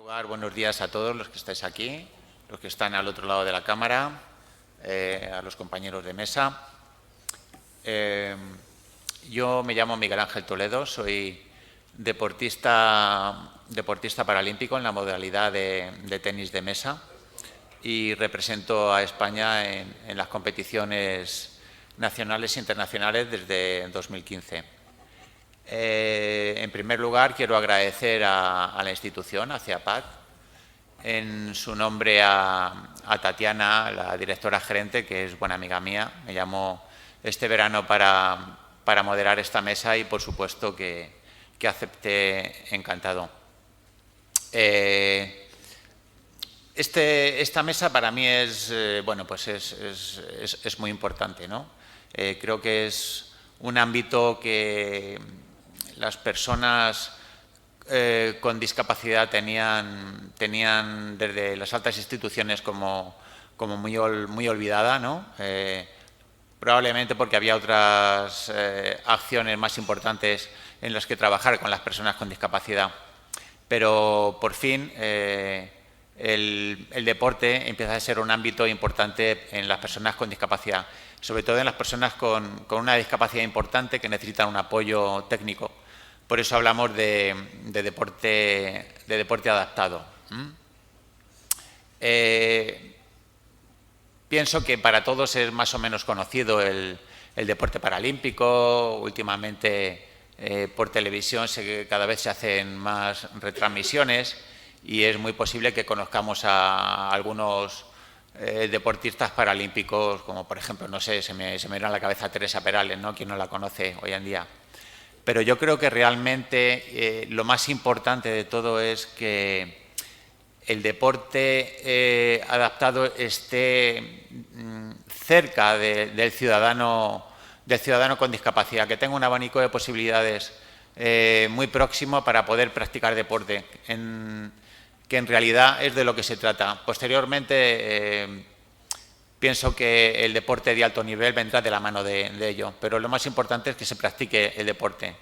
lugar, buenos días a todos los que estáis aquí, los que están al otro lado de la cámara, a los compañeros de mesa. Yo me llamo Miguel Ángel Toledo, soy deportista paralímpico en la modalidad de tenis de mesa y represento a España en las competiciones nacionales e internacionales desde 2015. En primer lugar, quiero agradecer a la institución, a CEAPAC, en su nombre a Tatiana, la directora gerente, que es buena amiga mía. Me llamó este verano para moderar esta mesa y, por supuesto, que acepté encantado. Esta mesa para mí es muy importante, ¿no? Creo que es un ámbito que las personas con discapacidad tenían desde las altas instituciones como muy olvidada, ¿no? Probablemente porque había otras acciones más importantes en las que trabajar con las personas con discapacidad. Pero por fin el deporte empieza a ser un ámbito importante en las personas con discapacidad, sobre todo en las personas con una discapacidad importante que necesitan un apoyo técnico. Por eso hablamos de deporte adaptado. Pienso que para todos es más o menos conocido el deporte paralímpico. Últimamente por televisión cada vez se hacen más retransmisiones y es muy posible que conozcamos a algunos deportistas paralímpicos, como por ejemplo, no sé, se me viene a la cabeza Teresa Perales, ¿no? Quien no la conoce hoy en día. Pero yo creo que realmente lo más importante de todo es que el deporte adaptado esté cerca del ciudadano con discapacidad, que tenga un abanico de posibilidades muy próximo para poder practicar deporte, que en realidad es de lo que se trata. Posteriormente, pienso que el deporte de alto nivel vendrá de la mano de ello, pero lo más importante es que se practique el deporte.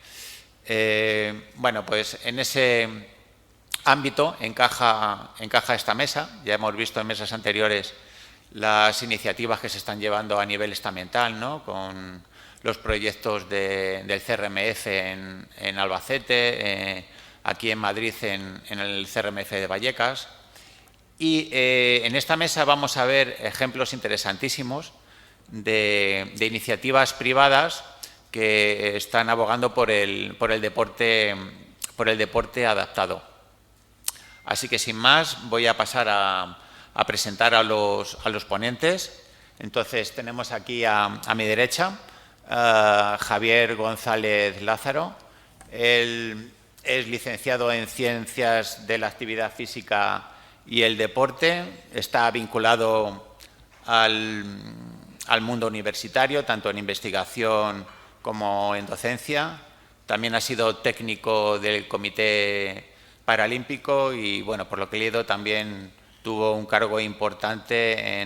Bueno, pues en ese ámbito encaja esta mesa. Ya hemos visto en mesas anteriores las iniciativas que se están llevando a nivel estamental, ¿no? Con los proyectos del CRMF en Albacete, aquí en Madrid en el CRMF de Vallecas. Y en esta mesa vamos a ver ejemplos interesantísimos de iniciativas privadas que están abogando por el deporte adaptado. Así que sin más voy a pasar a presentar a los ponentes. Entonces tenemos aquí a mi derecha a Javier González Lázaro. Él es licenciado en Ciencias de la Actividad Física y el Deporte. Está vinculado al mundo universitario, tanto en investigación como en docencia. También ha sido técnico del Comité Paralímpico y, bueno, por lo que he leído, también tuvo un cargo importante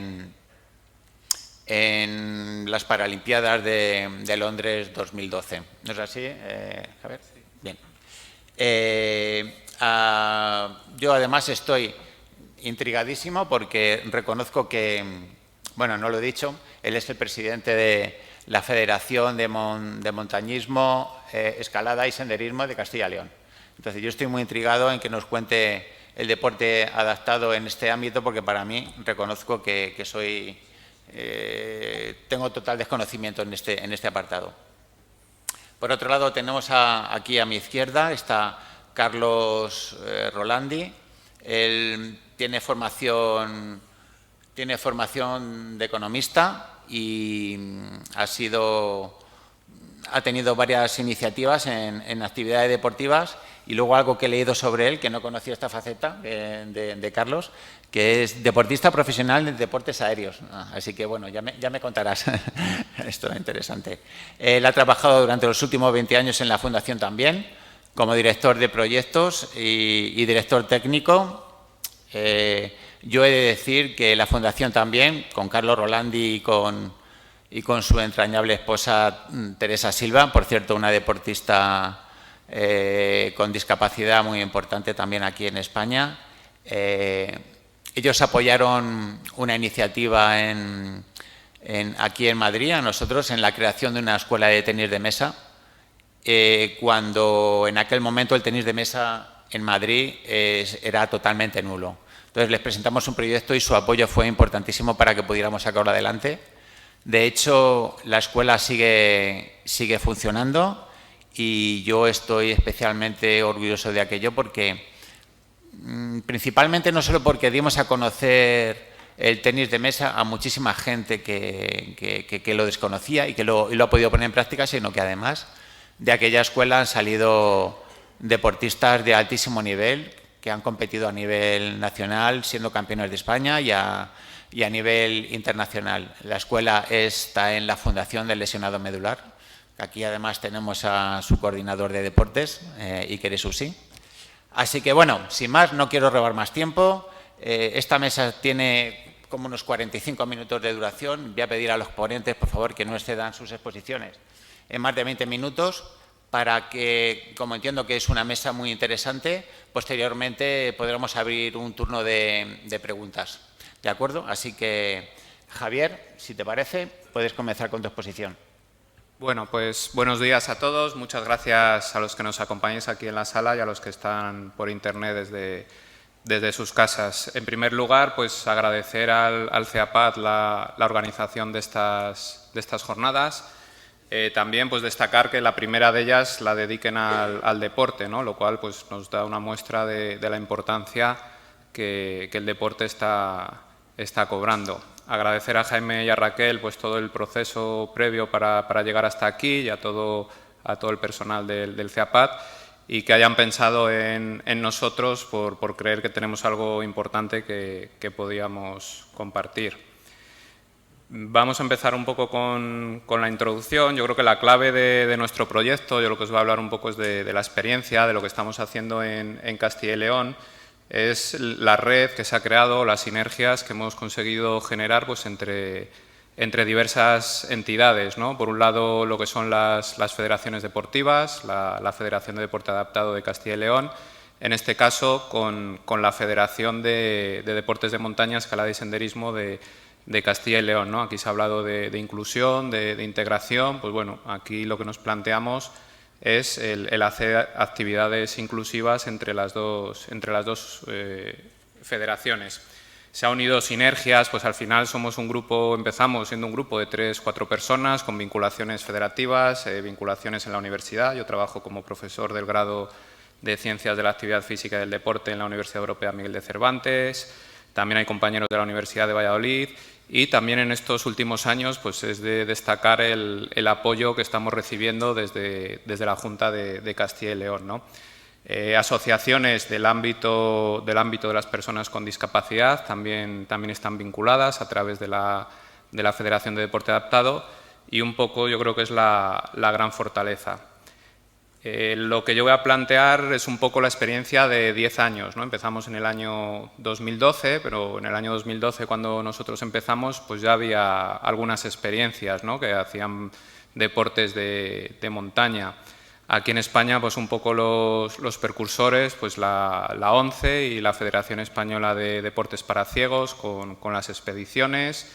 en las Paralimpiadas de Londres 2012. ¿No es así, Javier? Sí. Bien. Yo, además, estoy intrigadísimo porque reconozco que, bueno, no lo he dicho, él es el presidente de la Federación de Montañismo, Escalada y Senderismo de Castilla y León. Entonces, yo estoy muy intrigado en que nos cuente el deporte adaptado en este ámbito, porque para mí reconozco que tengo total desconocimiento en este apartado. Por otro lado, tenemos aquí a mi izquierda está Carlos Rolandi. Él tiene formación de economista y ha tenido varias iniciativas en actividades deportivas. Y luego algo que he leído sobre él, que no conocía esta faceta de Carlos, que es deportista profesional de deportes aéreos. Así que, bueno, ya me contarás. Esto es interesante. Él ha trabajado durante los últimos 20 años en la Fundación también, como director de proyectos y director técnico. Yo he de decir que la Fundación también, con Carlos Rolandi y con su entrañable esposa Teresa Silva, por cierto, una deportista con discapacidad muy importante también aquí en España, Ellos apoyaron una iniciativa aquí en Madrid, a nosotros, en la creación de una escuela de tenis de mesa, cuando en aquel momento el tenis de mesa en Madrid era totalmente nulo. Entonces les presentamos un proyecto y su apoyo fue importantísimo para que pudiéramos sacarlo adelante. De hecho, la escuela sigue funcionando y yo estoy especialmente orgulloso de aquello porque, principalmente no solo porque dimos a conocer el tenis de mesa a muchísima gente que lo desconocía y que lo ha podido poner en práctica, sino que además de aquella escuela han salido deportistas de altísimo nivel que han competido a nivel nacional, siendo campeones de España y a nivel internacional. La escuela está en la Fundación del Lesionado Medular. Aquí además tenemos a su coordinador de deportes, Iker Susi. Así que bueno, sin más, no quiero robar más tiempo. Esta mesa tiene como unos 45 minutos de duración. Voy a pedir a los ponentes, por favor, que no excedan sus exposiciones en más de 20 minutos para que, como entiendo que es una mesa muy interesante, posteriormente podremos abrir un turno de preguntas. ¿De acuerdo? Así que, Javier, si te parece, puedes comenzar con tu exposición. Bueno, pues buenos días a todos. Muchas gracias a los que nos acompañáis aquí en la sala y a los que están por internet desde sus casas. En primer lugar, pues agradecer al CEAPAT la organización de estas jornadas. También pues destacar que la primera de ellas la dediquen al deporte, ¿no? Lo cual pues nos da una muestra de la importancia que el deporte está cobrando. Agradecer a Jaime y a Raquel pues todo el proceso previo para llegar hasta aquí y a todo el personal del CEAPAT y que hayan pensado en nosotros por creer que tenemos algo importante que podíamos compartir. Vamos a empezar un poco con la introducción. Yo creo que la clave de nuestro proyecto, yo lo que os voy a hablar un poco es de la experiencia, de lo que estamos haciendo en Castilla y León, es la red que se ha creado, las sinergias que hemos conseguido generar pues, entre diversas entidades, ¿no? Por un lado, lo que son las federaciones deportivas, la Federación de Deporte Adaptado de Castilla y León, en este caso con la Federación de Deportes de Montaña, Escalada y Senderismo de Castilla y León, ¿no? Aquí se ha hablado de inclusión, de integración. Pues bueno, aquí lo que nos planteamos es el hacer actividades inclusivas entre las dos federaciones. Se han unido sinergias, pues al final empezamos siendo un grupo de 3-4 personas con vinculaciones federativas, vinculaciones en la universidad. Yo trabajo como profesor del grado de Ciencias de la Actividad Física y del Deporte en la Universidad Europea Miguel de Cervantes. También hay compañeros de la Universidad de Valladolid y también en estos últimos años pues es de destacar el apoyo que estamos recibiendo desde la Junta de Castilla y León, ¿no? Asociaciones del ámbito de las personas con discapacidad también están vinculadas a través de la Federación de Deporte Adaptado y un poco yo creo que es la gran fortaleza. Lo que yo voy a plantear es un poco la experiencia de 10 años, ¿no? Empezamos en el año 2012, pero en el año 2012 cuando nosotros empezamos pues ya había algunas experiencias, ¿no? Que hacían deportes de montaña. Aquí en España pues un poco los precursores, pues la ONCE y la Federación Española de Deportes para Ciegos con las expediciones.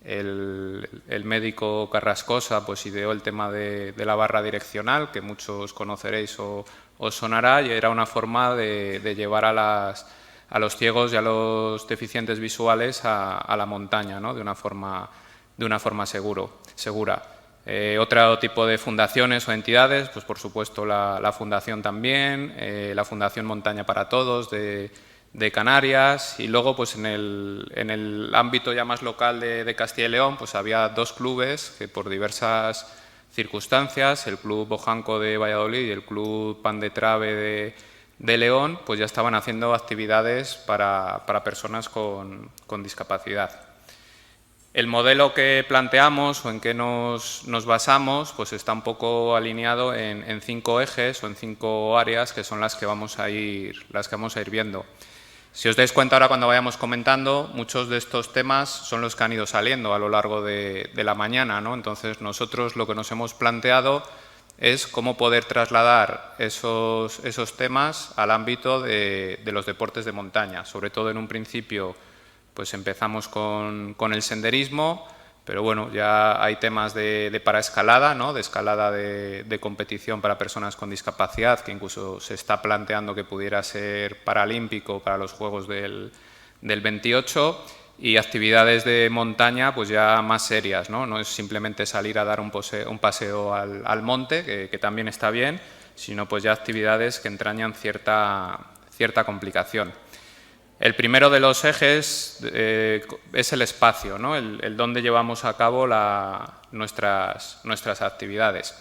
El médico Carrascosa pues ideó el tema de la barra direccional, que muchos conoceréis o os sonará, y era una forma de llevar a los ciegos y a los deficientes visuales a la montaña, ¿no? de una forma segura. Otro tipo de fundaciones o entidades, pues por supuesto la Fundación también, la Fundación Montaña para Todos de Canarias, y luego pues en el ámbito ya más local de Castilla y León pues había 2 clubes que por diversas circunstancias, el Club Bojanco de Valladolid y el Club Pan de Trave de León, pues ya estaban haciendo actividades para personas con discapacidad. El modelo que planteamos o en que nos basamos pues está un poco alineado en 5 ejes o en 5 áreas que son las que vamos a ir viendo. Si os dais cuenta ahora cuando vayamos comentando, muchos de estos temas son los que han ido saliendo a lo largo de la mañana, ¿no? Entonces nosotros lo que nos hemos planteado es cómo poder trasladar esos temas al ámbito de los deportes de montaña. Sobre todo en un principio pues empezamos con el senderismo, pero bueno, ya hay temas de paraescalada, ¿no? De escalada de competición para personas con discapacidad, que incluso se está planteando que pudiera ser paralímpico para los Juegos del 28, y actividades de montaña pues ya más serias, ¿no? No es simplemente salir a dar un paseo al monte, que también está bien, sino pues ya actividades que entrañan cierta complicación. El primero de los ejes es el espacio, ¿no? el donde llevamos a cabo nuestras actividades.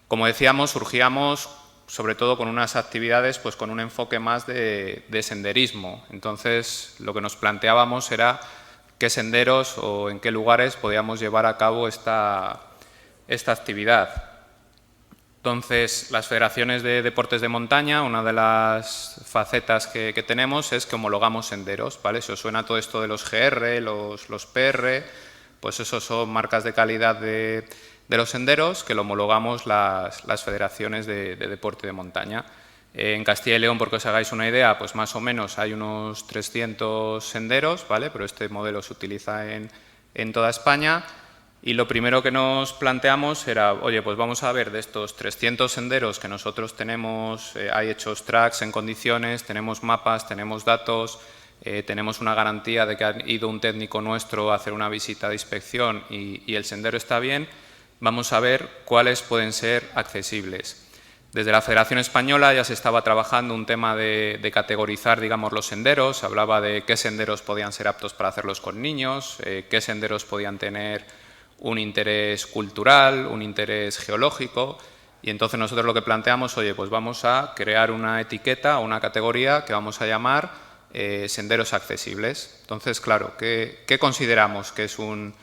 Como decíamos, surgíamos sobre todo con unas actividades pues con un enfoque más de senderismo. Entonces, lo que nos planteábamos era qué senderos o en qué lugares podíamos llevar a cabo esta actividad. Entonces, las federaciones de deportes de montaña, una de las facetas que tenemos es que homologamos senderos, ¿vale? Si os suena todo esto de los GR, los PR, pues esos son marcas de calidad de los senderos que lo homologamos las federaciones de deporte de montaña. En Castilla y León, porque os hagáis una idea, pues más o menos hay unos 300 senderos, ¿vale? Pero este modelo se utiliza en toda España. Y lo primero que nos planteamos era, oye, pues vamos a ver de estos 300 senderos que nosotros tenemos, hay hechos tracks en condiciones, tenemos mapas, tenemos datos, tenemos una garantía de que ha ido un técnico nuestro a hacer una visita de inspección y el sendero está bien, vamos a ver cuáles pueden ser accesibles. Desde la Federación Española ya se estaba trabajando un tema de categorizar, digamos, los senderos, se hablaba de qué senderos podían ser aptos para hacerlos con niños, qué senderos podían tener un interés cultural, un interés geológico, y entonces nosotros lo que planteamos, oye, pues vamos a crear una etiqueta o una categoría que vamos a llamar senderos accesibles. Entonces, claro, ¿qué consideramos que es un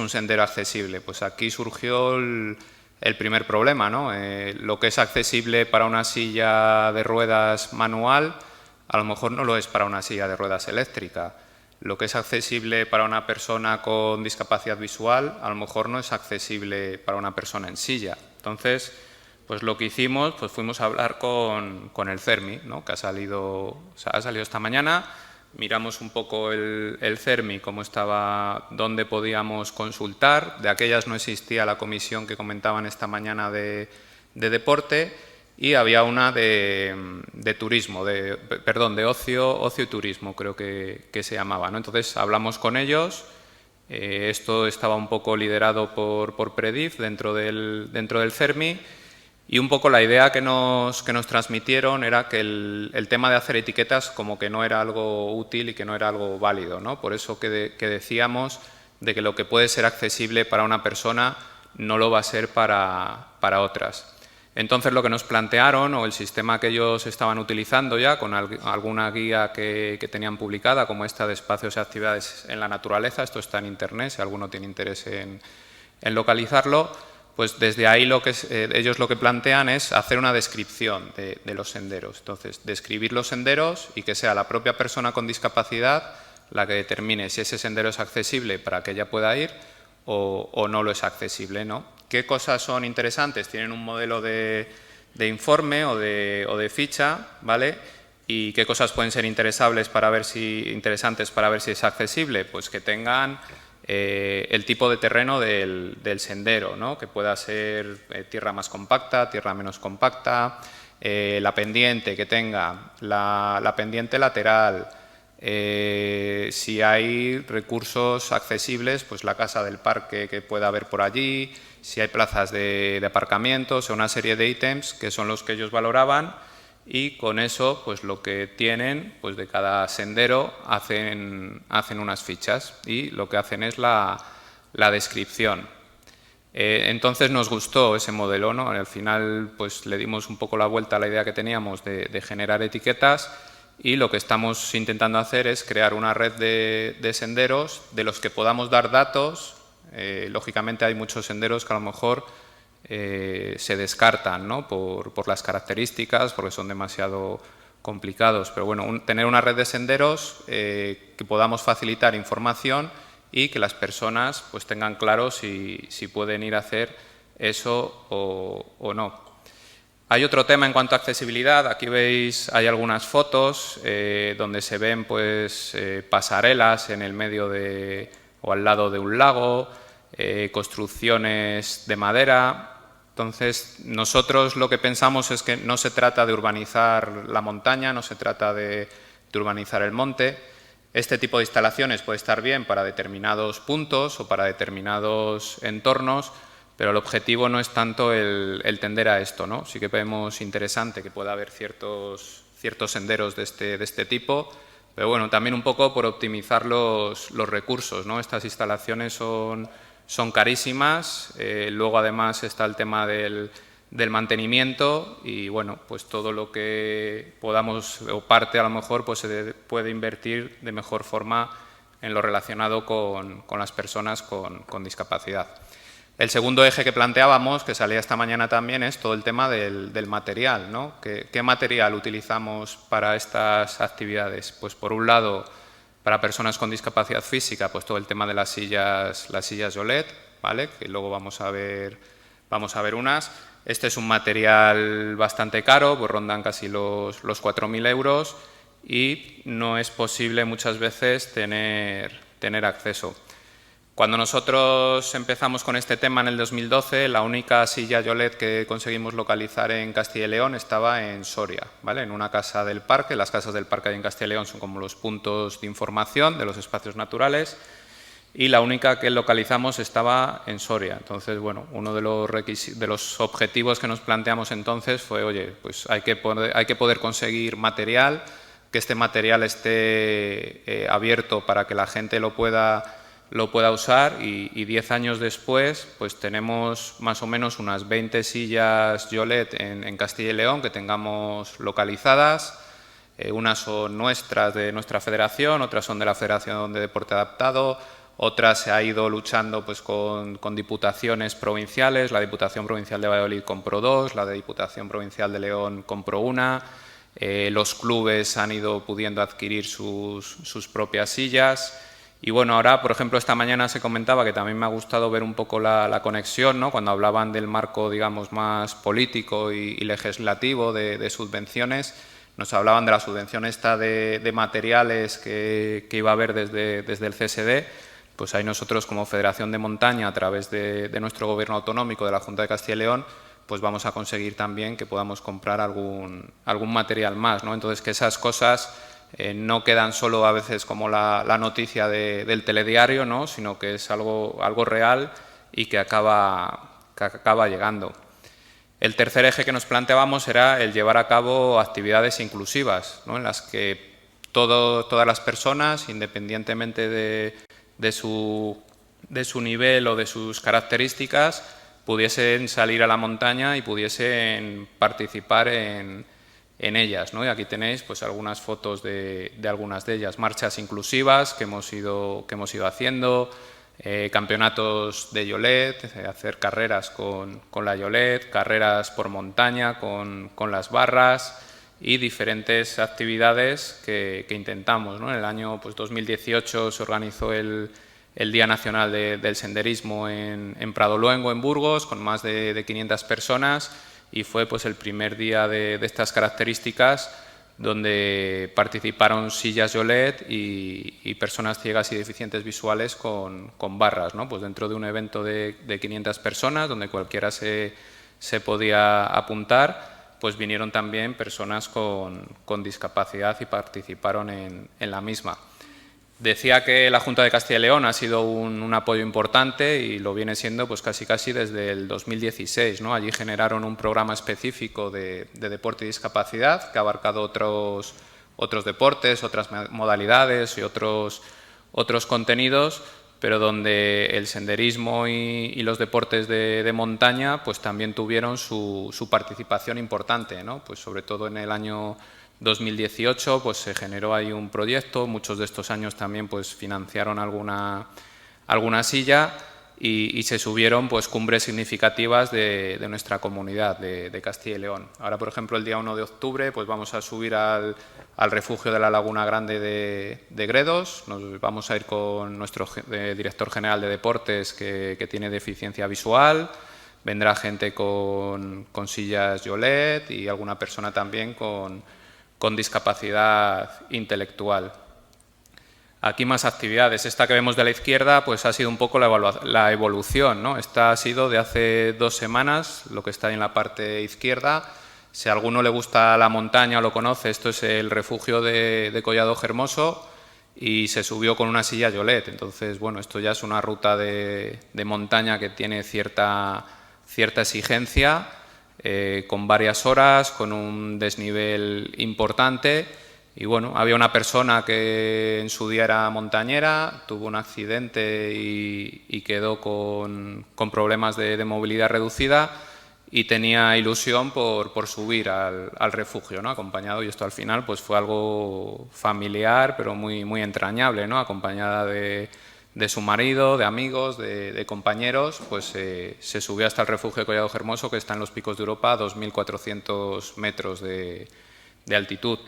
sendero accesible? Pues aquí surgió el primer problema, ¿no? Lo que es accesible para una silla de ruedas manual, a lo mejor no lo es para una silla de ruedas eléctrica. Lo que es accesible para una persona con discapacidad visual, a lo mejor no es accesible para una persona en silla. Entonces, pues lo que hicimos, pues fuimos a hablar con el CERMI, ¿no? Que ha salido esta mañana. Miramos un poco el CERMI, cómo estaba, dónde podíamos consultar. De aquellas no existía la comisión que comentaban esta mañana de deporte, y había una de turismo, de ocio y turismo, creo que se llamaba, ¿no? Entonces hablamos con ellos, esto estaba un poco liderado por Predif dentro del CERMI, y un poco la idea que nos transmitieron era que el tema de hacer etiquetas como que no era algo útil y que no era algo válido, ¿no? Por eso que decíamos de que lo que puede ser accesible para una persona no lo va a ser para otras. Entonces, lo que nos plantearon, o el sistema que ellos estaban utilizando ya, con alguna guía que tenían publicada, como esta de espacios y actividades en la naturaleza, esto está en Internet, si alguno tiene interés en localizarlo, pues desde ahí ellos lo que plantean es hacer una descripción de los senderos. Entonces, describir los senderos y que sea la propia persona con discapacidad la que determine si ese sendero es accesible para que ella pueda ir o no lo es accesible, ¿no? ¿Qué cosas son interesantes? Tienen un modelo de informe o de ficha, ¿vale? ¿Y qué cosas pueden ser interesantes para ver si es accesible? Pues que tengan el tipo de terreno del sendero, ¿no? Que pueda ser tierra más compacta, tierra menos compacta, la pendiente, que tenga la pendiente lateral, si hay recursos accesibles, pues la casa del parque que pueda haber por allí, si hay plazas de aparcamiento, o sea, una serie de ítems que son los que ellos valoraban, y con eso, pues lo que tienen, pues de cada sendero hacen unas fichas y lo que hacen es la descripción. Entonces nos gustó ese modelo, ¿no? Al final, pues le dimos un poco la vuelta a la idea que teníamos de generar etiquetas, y lo que estamos intentando hacer es crear una red de senderos de los que podamos dar datos. Lógicamente hay muchos senderos que a lo mejor se descartan, ¿no? por las características, porque son demasiado complicados. Pero bueno, tener una red de senderos que podamos facilitar información y que las personas pues tengan claro si pueden ir a hacer eso o no. Hay otro tema en cuanto a accesibilidad. Aquí veis, hay algunas fotos donde se ven pues, pasarelas en el medio o al lado de un lago, construcciones de madera. Entonces, nosotros lo que pensamos es que no se trata de urbanizar la montaña, no se trata de urbanizar el monte. Este tipo de instalaciones puede estar bien para determinados puntos o para determinados entornos, pero el objetivo no es tanto el tender a esto, ¿no? Sí que vemos interesante que pueda haber ciertos senderos de este tipo, pero bueno, también un poco por optimizar los recursos, ¿no? Estas instalaciones son carísimas, luego además está el tema del mantenimiento y bueno, pues todo lo que podamos o parte a lo mejor pues se puede invertir de mejor forma en lo relacionado con las personas con discapacidad. El segundo eje que planteábamos, que salía esta mañana también, es todo el tema del material, ¿no? ¿Qué material utilizamos para estas actividades? Pues por un lado, para personas con discapacidad física, pues todo el tema de las sillas Jolet, ¿vale? Que luego vamos a ver unas. Este es un material bastante caro, pues rondan casi los 4.000 euros y no es posible muchas veces tener acceso. Cuando nosotros empezamos con este tema en el 2012, la única silla Jolet que conseguimos localizar en Castilla y León estaba en Soria, ¿vale? En una casa del parque. Las casas del parque en Castilla y León son como los puntos de información de los espacios naturales y la única que localizamos estaba en Soria. Entonces, bueno, uno de los objetivos que nos planteamos entonces fue, oye, pues hay que poder conseguir material, que este material esté abierto para que la gente lo pueda usar y 10 años después pues tenemos más o menos unas 20 sillas Jolet en Castilla y León que tengamos localizadas. Unas son nuestras, de nuestra federación, otras son de la Federación de Deporte Adaptado, otras se ha ido luchando pues, con diputaciones provinciales. La Diputación Provincial de Valladolid compró 2, la de Diputación Provincial de León compró 1, los clubes han ido pudiendo adquirir sus propias sillas. Y bueno, ahora, por ejemplo, esta mañana se comentaba que también me ha gustado ver un poco la conexión, ¿no? Cuando hablaban del marco, digamos, más político y legislativo de subvenciones, nos hablaban de la subvención esta de materiales que iba a haber desde el CSD. Pues ahí nosotros, como Federación de Montaña, a través de nuestro Gobierno autonómico, de la Junta de Castilla y León, pues vamos a conseguir también que podamos comprar algún material más, ¿no? Entonces, que esas cosas no quedan solo a veces como la noticia del telediario, ¿no? Sino que es algo real y que acaba llegando. El tercer eje que nos planteábamos era el llevar a cabo actividades inclusivas, ¿no? En las que todas las personas, independientemente de su nivel o de sus características, pudiesen salir a la montaña y pudiesen participar en ellas, ¿no? Y aquí tenéis pues, algunas fotos de algunas de ellas, marchas inclusivas que hemos ido haciendo, campeonatos de Jolet, hacer carreras con la Jolet, carreras por montaña con las barras y diferentes actividades que intentamos, ¿no? En el año pues, 2018 se organizó el Día Nacional del Senderismo en Pradoluengo, en Burgos, con más de 500 personas. Y fue pues, el primer día de estas características donde participaron sillas Jolet y personas ciegas y deficientes visuales con barras, ¿no? Pues dentro de un evento de 500 personas, donde cualquiera se podía apuntar, pues vinieron también personas con discapacidad y participaron en la misma. Decía que la Junta de Castilla y León ha sido un apoyo importante y lo viene siendo pues casi desde el 2016, ¿no? Allí generaron un programa específico de deporte y discapacidad que ha abarcado otros deportes, otras modalidades y otros contenidos, pero donde el senderismo y los deportes de montaña pues también tuvieron su participación importante, ¿no? Pues sobre todo en el año 2018 pues se generó ahí un proyecto, muchos de estos años también pues financiaron alguna silla y se subieron pues cumbres significativas de nuestra comunidad de Castilla y León. Ahora, por ejemplo, el día 1 de octubre pues vamos a subir al refugio de la Laguna Grande de Gredos. Nos vamos a ir con nuestro director general de deportes que tiene deficiencia visual. vendrá gente con sillas Yolet y alguna persona también con discapacidad intelectual. Aquí más actividades. Esta que vemos de la izquierda pues ha sido un poco la evolución, ¿no? Esta ha sido de hace 2 semanas, lo que está ahí en la parte izquierda. Si a alguno le gusta la montaña o lo conoce, esto es el refugio de Collado Hermoso y se subió con una silla Yolet. Entonces, bueno, esto ya es una ruta de montaña que tiene cierta exigencia, con varias horas, con un desnivel importante. Y bueno, había una persona que en su día era montañera, tuvo un accidente y quedó con problemas de movilidad reducida y tenía ilusión por subir al refugio, ¿no? Acompañado, y esto al final pues fue algo familiar, pero muy entrañable, ¿no? Acompañada de su marido, de amigos, de compañeros, pues se subió hasta el refugio de Collado Hermoso, que está en los Picos de Europa, a 2.400 metros de altitud.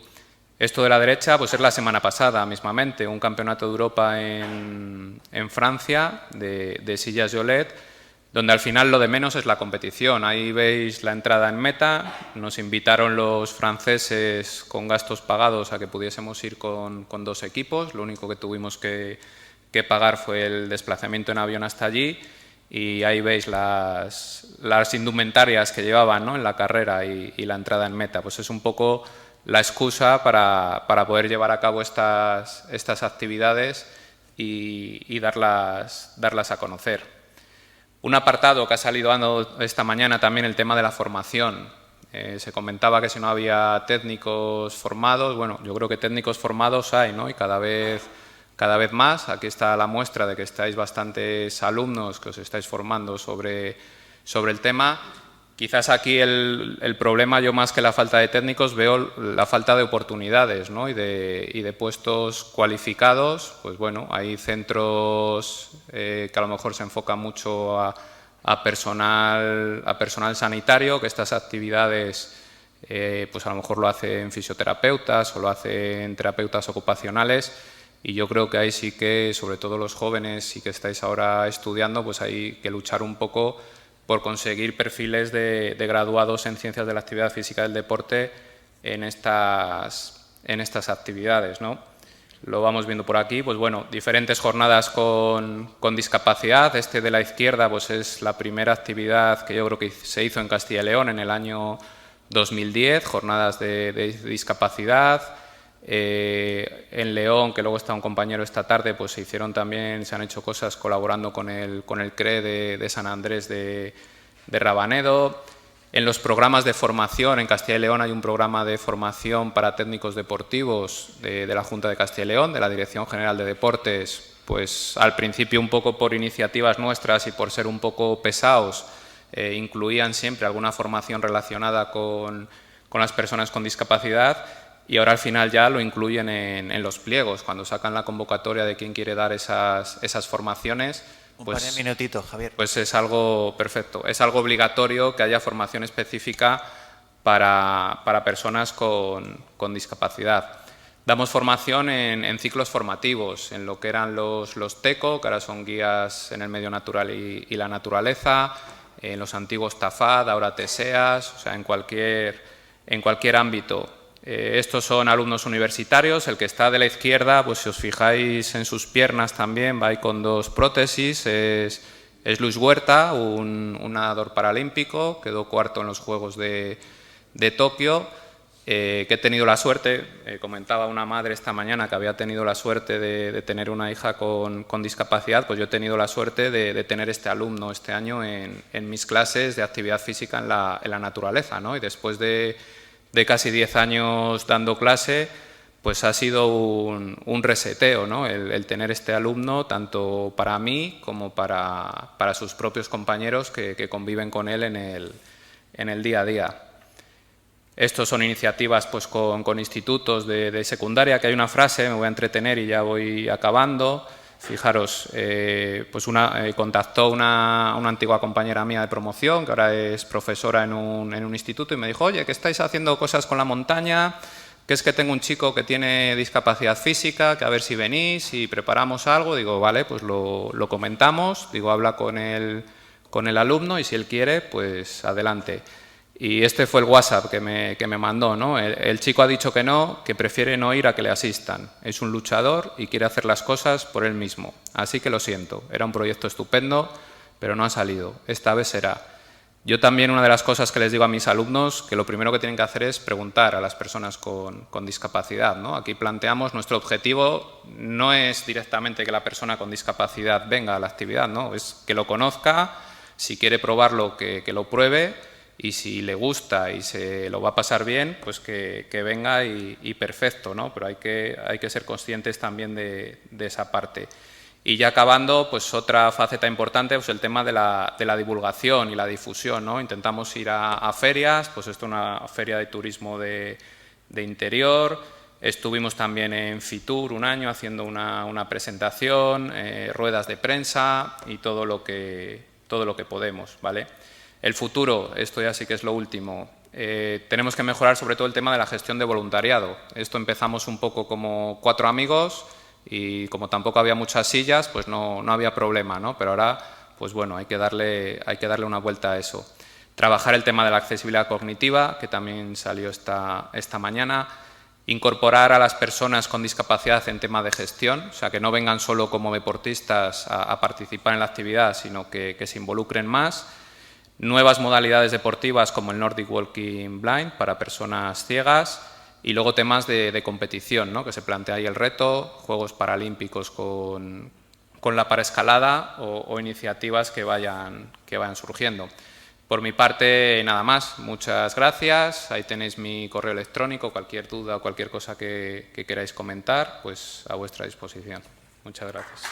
Esto de la derecha pues es la semana pasada mismamente, un campeonato de Europa en Francia de sillas Yolet, donde al final lo de menos es la competición. Ahí veis la entrada en meta, nos invitaron los franceses con gastos pagados a que pudiésemos ir con 2 equipos, lo único que tuvimos que pagar fue el desplazamiento en avión hasta allí, y ahí veis las indumentarias que llevaban, ¿no?, en la carrera y la entrada en meta. Pues es un poco la excusa para poder llevar a cabo estas actividades y darlas a conocer. Un apartado que ha salido dando esta mañana también, el tema de la formación. Se comentaba que si no había técnicos formados. Bueno, yo creo que técnicos formados hay, ¿no?, y cada vez más. Aquí está la muestra de que estáis bastantes alumnos que os estáis formando sobre el tema. Quizás aquí el problema, yo más que la falta de técnicos, veo la falta de oportunidades, ¿no?, y de puestos cualificados. Pues bueno, hay centros que a lo mejor se enfocan mucho a personal sanitario, que estas actividades pues a lo mejor lo hacen fisioterapeutas o lo hacen terapeutas ocupacionales, y yo creo que ahí sí que, sobre todo los jóvenes y que estáis ahora estudiando, pues hay que luchar un poco por conseguir perfiles de graduados en Ciencias de la Actividad Física y del Deporte en estas actividades, ¿no? Lo vamos viendo por aquí. Pues bueno, diferentes jornadas con discapacidad. Este de la izquierda pues es la primera actividad que yo creo que se hizo en Castilla y León en el año 2010, jornadas de discapacidad. En León, que luego está un compañero esta tarde, pues se han hecho cosas colaborando con el CRE de San Andrés de Rabanedo. En los programas de formación, en Castilla y León hay un programa de formación para técnicos deportivos de la Junta de Castilla y León, de la Dirección General de Deportes. Pues al principio, un poco por iniciativas nuestras y por ser un poco pesados, incluían siempre alguna formación relacionada con las personas con discapacidad. Y ahora al final ya lo incluyen en los pliegos, cuando sacan la convocatoria de quién quiere dar esas formaciones. Pues, un par de minutitos, Javier. Pues es algo perfecto, es algo obligatorio que haya formación específica para personas con discapacidad. Damos formación en ciclos formativos, en lo que eran los TECO, que ahora son guías en el medio natural y la naturaleza, en los antiguos TAFAD, ahora TESEAS, o sea, en cualquier ámbito. Estos son alumnos universitarios. El que está de la izquierda, pues si os fijáis en sus piernas también, va ahí con 2 prótesis, es Luis Huerta, un nadador paralímpico, quedó cuarto en los Juegos de Tokio, que he tenido la suerte, comentaba una madre esta mañana que había tenido la suerte de tener una hija con discapacidad. Pues yo he tenido la suerte de tener este alumno este año en mis clases de actividad física en la naturaleza, ¿no? Y después de casi 10 años dando clase, pues ha sido un reseteo, ¿no?, el tener este alumno, tanto para mí como para sus propios compañeros que conviven con él en el día a día. Estos son iniciativas pues con institutos de secundaria, que hay una frase, me voy a entretener y ya voy acabando. Fijaros, pues contactó una antigua compañera mía de promoción, que ahora es profesora en un instituto, y me dijo: oye, que estáis haciendo cosas con la montaña, que es que tengo un chico que tiene discapacidad física, que a ver si venís y preparamos algo. Digo, vale, pues lo comentamos. Digo, habla con el con el alumno y si él quiere, pues adelante. Y este fue el WhatsApp que me mandó, ¿no? El chico ha dicho que no, que prefiere no ir a que le asistan. Es un luchador y quiere hacer las cosas por él mismo. Así que lo siento, era un proyecto estupendo, pero no ha salido. Esta vez será. Yo también, una de las cosas que les digo a mis alumnos, que lo primero que tienen que hacer es preguntar a las personas con discapacidad, ¿no? Aquí planteamos, nuestro objetivo no es directamente que la persona con discapacidad venga a la actividad, ¿no? Es que lo conozca, si quiere probarlo, que lo pruebe, y si le gusta y se lo va a pasar bien, pues que venga y perfecto, ¿no? Pero hay que ser conscientes también de esa parte. Y ya acabando, pues otra faceta importante, pues el tema de la divulgación y la difusión, ¿no? Intentamos ir a ferias, pues esto es una feria de turismo de interior. Estuvimos también en Fitur un año haciendo una presentación, ruedas de prensa y todo lo que podemos, ¿vale? El futuro, esto ya sí que es lo último. Tenemos que mejorar sobre todo el tema de la gestión de voluntariado. Esto empezamos un poco como 4 amigos y como tampoco había muchas sillas, pues no había problema, ¿no? Pero ahora, pues bueno, hay que darle una vuelta a eso. Trabajar el tema de la accesibilidad cognitiva, que también salió esta mañana. Incorporar a las personas con discapacidad en tema de gestión, o sea, que no vengan solo como deportistas a participar en la actividad, sino que se involucren más. Nuevas modalidades deportivas como el Nordic Walking Blind para personas ciegas y luego temas de competición, ¿no? Que se plantea ahí el reto, Juegos Paralímpicos con la paraescalada o iniciativas que vayan surgiendo. Por mi parte, nada más. Muchas gracias. Ahí tenéis mi correo electrónico. Cualquier duda o cualquier cosa que queráis comentar, pues a vuestra disposición. Muchas gracias.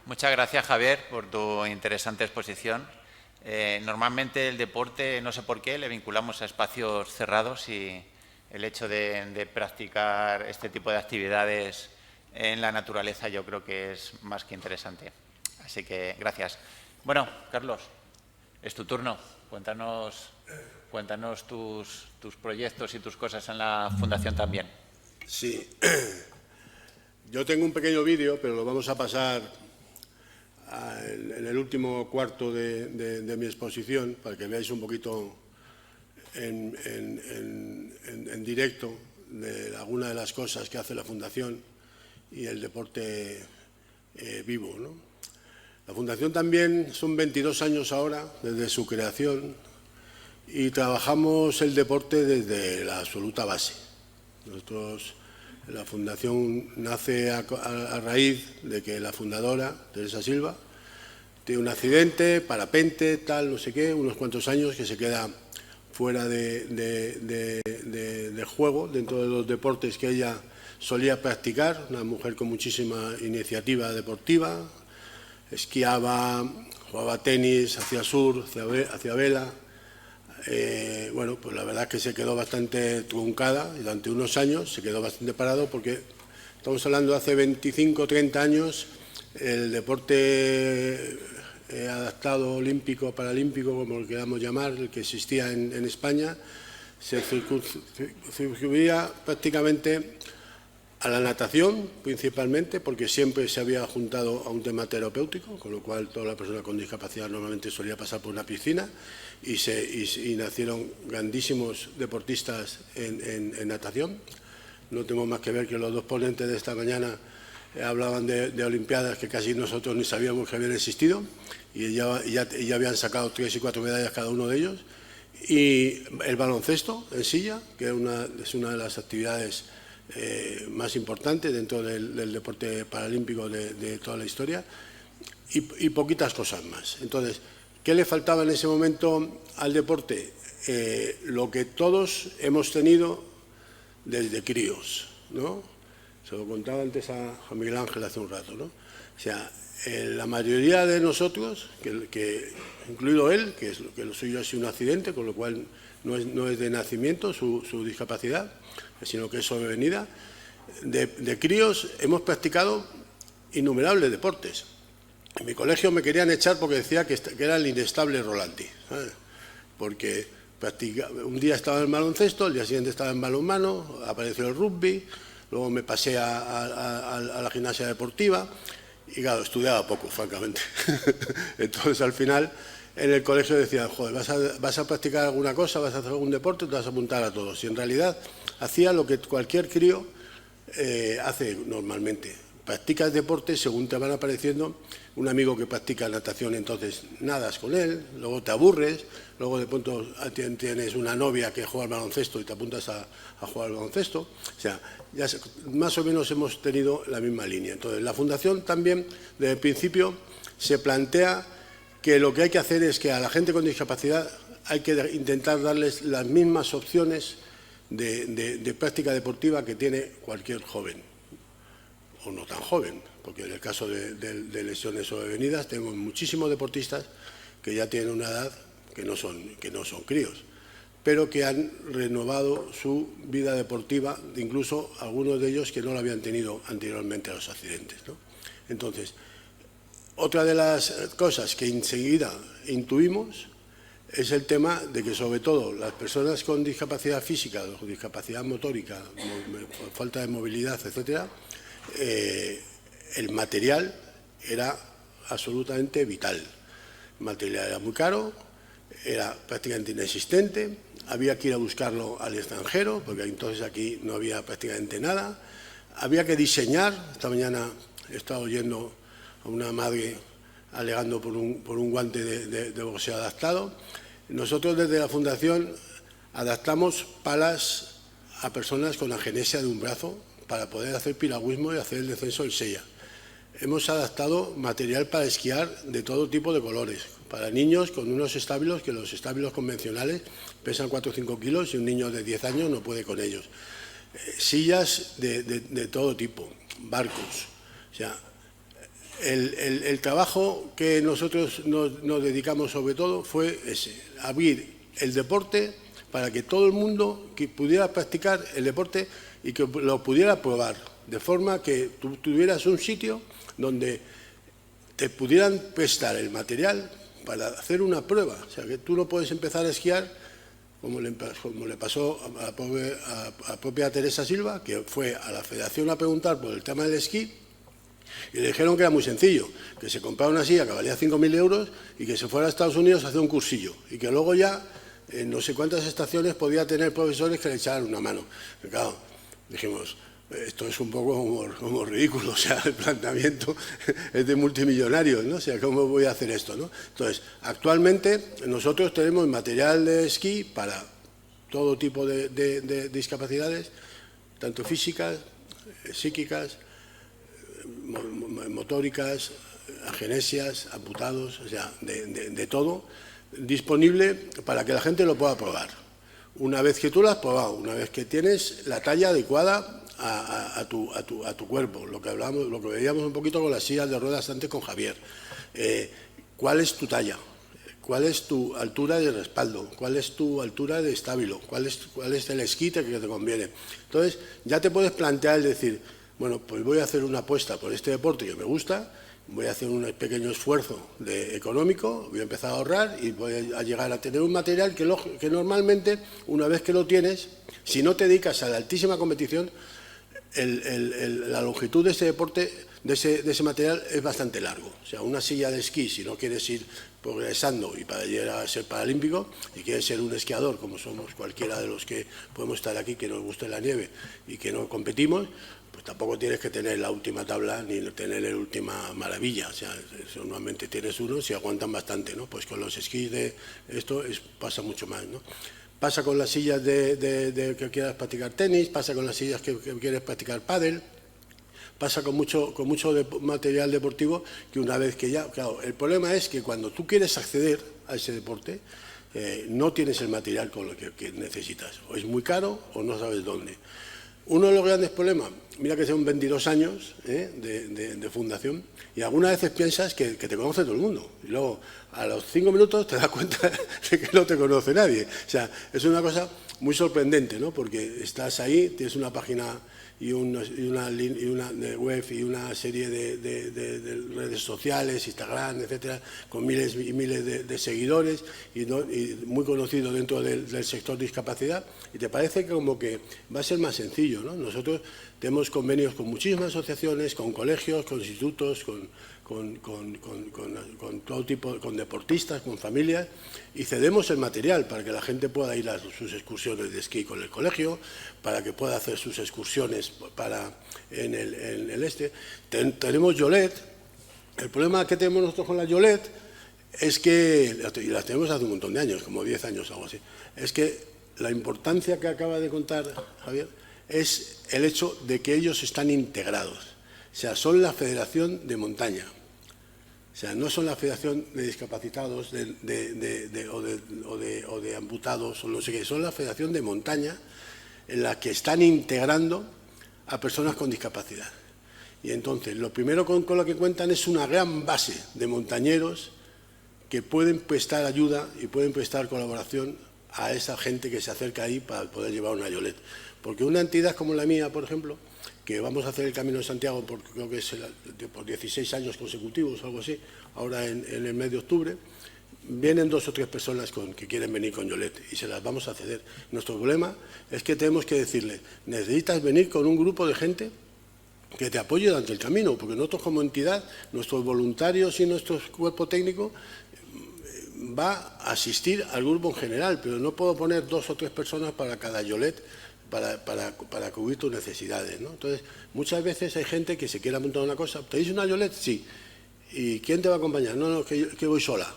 Muchas gracias, Javier, por tu interesante exposición. Normalmente el deporte, no sé por qué, le vinculamos a espacios cerrados y el hecho de practicar este tipo de actividades en la naturaleza yo creo que es más que interesante. Así que gracias. Bueno, Carlos, es tu turno. Cuéntanos tus proyectos y tus cosas en la Fundación también. Sí. Yo tengo un pequeño vídeo, pero lo vamos a pasar en el último cuarto de mi exposición para que veáis un poquito en directo de alguna de las cosas que hace la Fundación y el deporte vivo, ¿no? La Fundación también son 22 años ahora desde su creación y trabajamos el deporte desde la absoluta base. La Fundación nace a raíz de que la fundadora, Teresa Silva, tiene un accidente, parapente, tal, no sé qué, unos cuantos años que se queda fuera de juego dentro de los deportes que ella solía practicar, una mujer con muchísima iniciativa deportiva, esquiaba, jugaba tenis, hacía surf, hacía vela. Bueno, pues la verdad es que se quedó bastante truncada y durante unos años se quedó bastante parado porque estamos hablando de hace 25 o 30 años el deporte adaptado olímpico, paralímpico, como lo queramos llamar, el que existía en España, se circunscribía prácticamente a la natación principalmente, porque siempre se había juntado a un tema terapéutico, con lo cual toda la persona con discapacidad normalmente solía pasar por una piscina y nacieron grandísimos deportistas en natación. No tengo más que ver que los dos ponentes de esta mañana hablaban de olimpiadas que casi nosotros ni sabíamos que habían existido y ya habían sacado 3 y 4 medallas cada uno de ellos. Y el baloncesto en silla, que es una de las actividades más importante dentro del deporte paralímpico de toda la historia y poquitas cosas más. Entonces, ¿qué le faltaba en ese momento al deporte? Lo que todos hemos tenido desde críos, ¿no? Se lo contaba antes a Miguel Ángel hace un rato, ¿no? O sea, la mayoría de nosotros, incluido él, que lo suyo ha sido un accidente, con lo cual no es de nacimiento su discapacidad, sino que es sobrevenida, de críos hemos practicado innumerables deportes. En mi colegio me querían echar porque decía que era el inestable Rolanti, ¿sabes? Porque un día estaba en baloncesto, el día siguiente estaba en balonmano, apareció el rugby, luego me pasé a la gimnasia deportiva y claro, estudiaba poco, francamente. Entonces al final en el colegio decían, joder, ¿vas a practicar alguna cosa, vas a hacer algún deporte, te vas a apuntar a todos? Y en realidad hacía lo que cualquier crío hace normalmente. Practicas deporte según te van apareciendo. Un amigo que practica natación, entonces nadas con él, luego te aburres, luego de pronto tienes una novia que juega al baloncesto y te apuntas a jugar al baloncesto. O sea, ya más o menos hemos tenido la misma línea. Entonces, la Fundación también, desde el principio, se plantea que lo que hay que hacer es que a la gente con discapacidad hay que intentar darles las mismas opciones de práctica deportiva que tiene cualquier joven, o no tan joven, porque en el caso de lesiones sobrevenidas tenemos muchísimos deportistas que ya tienen una edad que no son críos, pero que han renovado su vida deportiva, incluso algunos de ellos que no la habían tenido anteriormente a los accidentes, ¿no? Entonces, otra de las cosas que enseguida intuimos es el tema de que, sobre todo, las personas con discapacidad física, con discapacidad motórica, falta de movilidad, etcétera, el material era absolutamente vital. El material era muy caro, era prácticamente inexistente, había que ir a buscarlo al extranjero, porque entonces aquí no había prácticamente nada. Había que diseñar. Esta mañana he estado oyendo a una madre alegando por un guante de boxeo adaptado. Nosotros desde la Fundación adaptamos palas a personas con agenesia de un brazo para poder hacer piragüismo y hacer el descenso del Sella. Hemos adaptado material para esquiar de todo tipo de colores, para niños con unos estábilos que los estábilos convencionales pesan 4 o 5 kilos y un niño de 10 años no puede con ellos. Sillas de todo tipo, barcos. O sea, el trabajo que nosotros nos dedicamos sobre todo fue ese, abrir el deporte para que todo el mundo que pudiera practicar el deporte y que lo pudiera probar, de forma que tú tuvieras un sitio donde te pudieran prestar el material para hacer una prueba. O sea, que tú no puedes empezar a esquiar como le pasó a la propia Teresa Silva, que fue a la federación a preguntar por el tema del esquí y le dijeron que era muy sencillo, que se comprara una silla que valía 5.000 euros y que se fuera a Estados Unidos a hacer un cursillo y que luego ya en no sé cuántas estaciones podía tener profesores que le echaran una mano. Pero claro, dijimos, esto es un poco como ridículo, o sea, el planteamiento es de multimillonarios, ¿no? O sea, ¿cómo voy a hacer esto, no? Entonces, actualmente nosotros tenemos material de esquí para todo tipo de discapacidades, tanto físicas, psíquicas, motóricas, agenesias, amputados, o sea, de todo, disponible para que la gente lo pueda probar. Una vez que tú lo has probado, una vez que tienes la talla adecuada a tu cuerpo, lo que veíamos un poquito con las sillas de ruedas antes con Javier. ¿Cuál es tu talla? ¿Cuál es tu altura de respaldo? ¿Cuál es tu altura de estábilo? ¿Cuál es el esquí que te conviene? Entonces, ya te puedes plantear el decir, bueno, pues voy a hacer una apuesta por este deporte que me gusta, voy a hacer un pequeño esfuerzo económico, voy a empezar a ahorrar y voy a llegar a tener un material que normalmente, una vez que lo tienes, si no te dedicas a la altísima competición, la longitud de ese deporte, de ese material, es bastante largo. O sea, una silla de esquí, si no quieres ir progresando y para llegar a ser paralímpico, y quieres ser un esquiador, como somos cualquiera de los que podemos estar aquí, que nos guste la nieve y que no competimos, pues tampoco tienes que tener la última tabla ni tener la última maravilla. O sea, eso normalmente tienes unos y aguantan bastante, ¿no? Pues con los esquís de esto pasa mucho más, ¿no? Pasa con las sillas de que quieras practicar tenis, pasa con las sillas que quieres practicar pádel, pasa con mucho material deportivo que una vez que ya... Claro, el problema es que cuando tú quieres acceder a ese deporte, no tienes el material con lo que necesitas. O es muy caro o no sabes dónde. Uno de los grandes problemas, mira que son 22 años de fundación, y algunas veces piensas que te conoce todo el mundo, y luego a los 5 minutos te das cuenta de que no te conoce nadie. O sea, es una cosa muy sorprendente, ¿no? Porque estás ahí, tienes una página y una web y una serie de redes sociales, Instagram, etcétera, con miles y miles de seguidores y muy conocido dentro del sector discapacidad, y te parece como que va a ser más sencillo, ¿no? Nosotros tenemos convenios con muchísimas asociaciones, con colegios, con institutos, con todo tipo, con deportistas, con familias, y cedemos el material para que la gente pueda ir a sus excursiones de esquí con el colegio, para que pueda hacer sus excursiones en el este. Tenemos Yolet. El problema que tenemos nosotros con la Yolet es que, y las tenemos hace un montón de años, como 10 años o algo así, es que la importancia que acaba de contar Javier es el hecho de que ellos están integrados. O sea, son la federación de montaña. O sea, no son la federación de discapacitados o de amputados o no sé qué, son la federación de montaña en la que están integrando a personas con discapacidad. Y entonces, lo primero con lo que cuentan es una gran base de montañeros que pueden prestar ayuda y pueden prestar colaboración a esa gente que se acerca ahí para poder llevar una Yolet. Porque una entidad como la mía, por ejemplo, que vamos a hacer el Camino de Santiago creo que es por 16 años consecutivos o algo así, ahora en el mes de octubre, vienen 2 o 3 personas que quieren venir con Yolet y se las vamos a ceder. Nuestro problema es que tenemos que decirle, necesitas venir con un grupo de gente que te apoye durante el camino, porque nosotros como entidad, nuestros voluntarios y nuestro cuerpo técnico va a asistir al grupo en general, pero no puedo poner 2 o 3 personas para cada Yolet para cubrir tus necesidades, ¿no? Entonces, muchas veces hay gente que se quiere apuntar a una cosa. ¿Tenéis una Yolet? Sí. ¿Y quién te va a acompañar? No, que voy sola.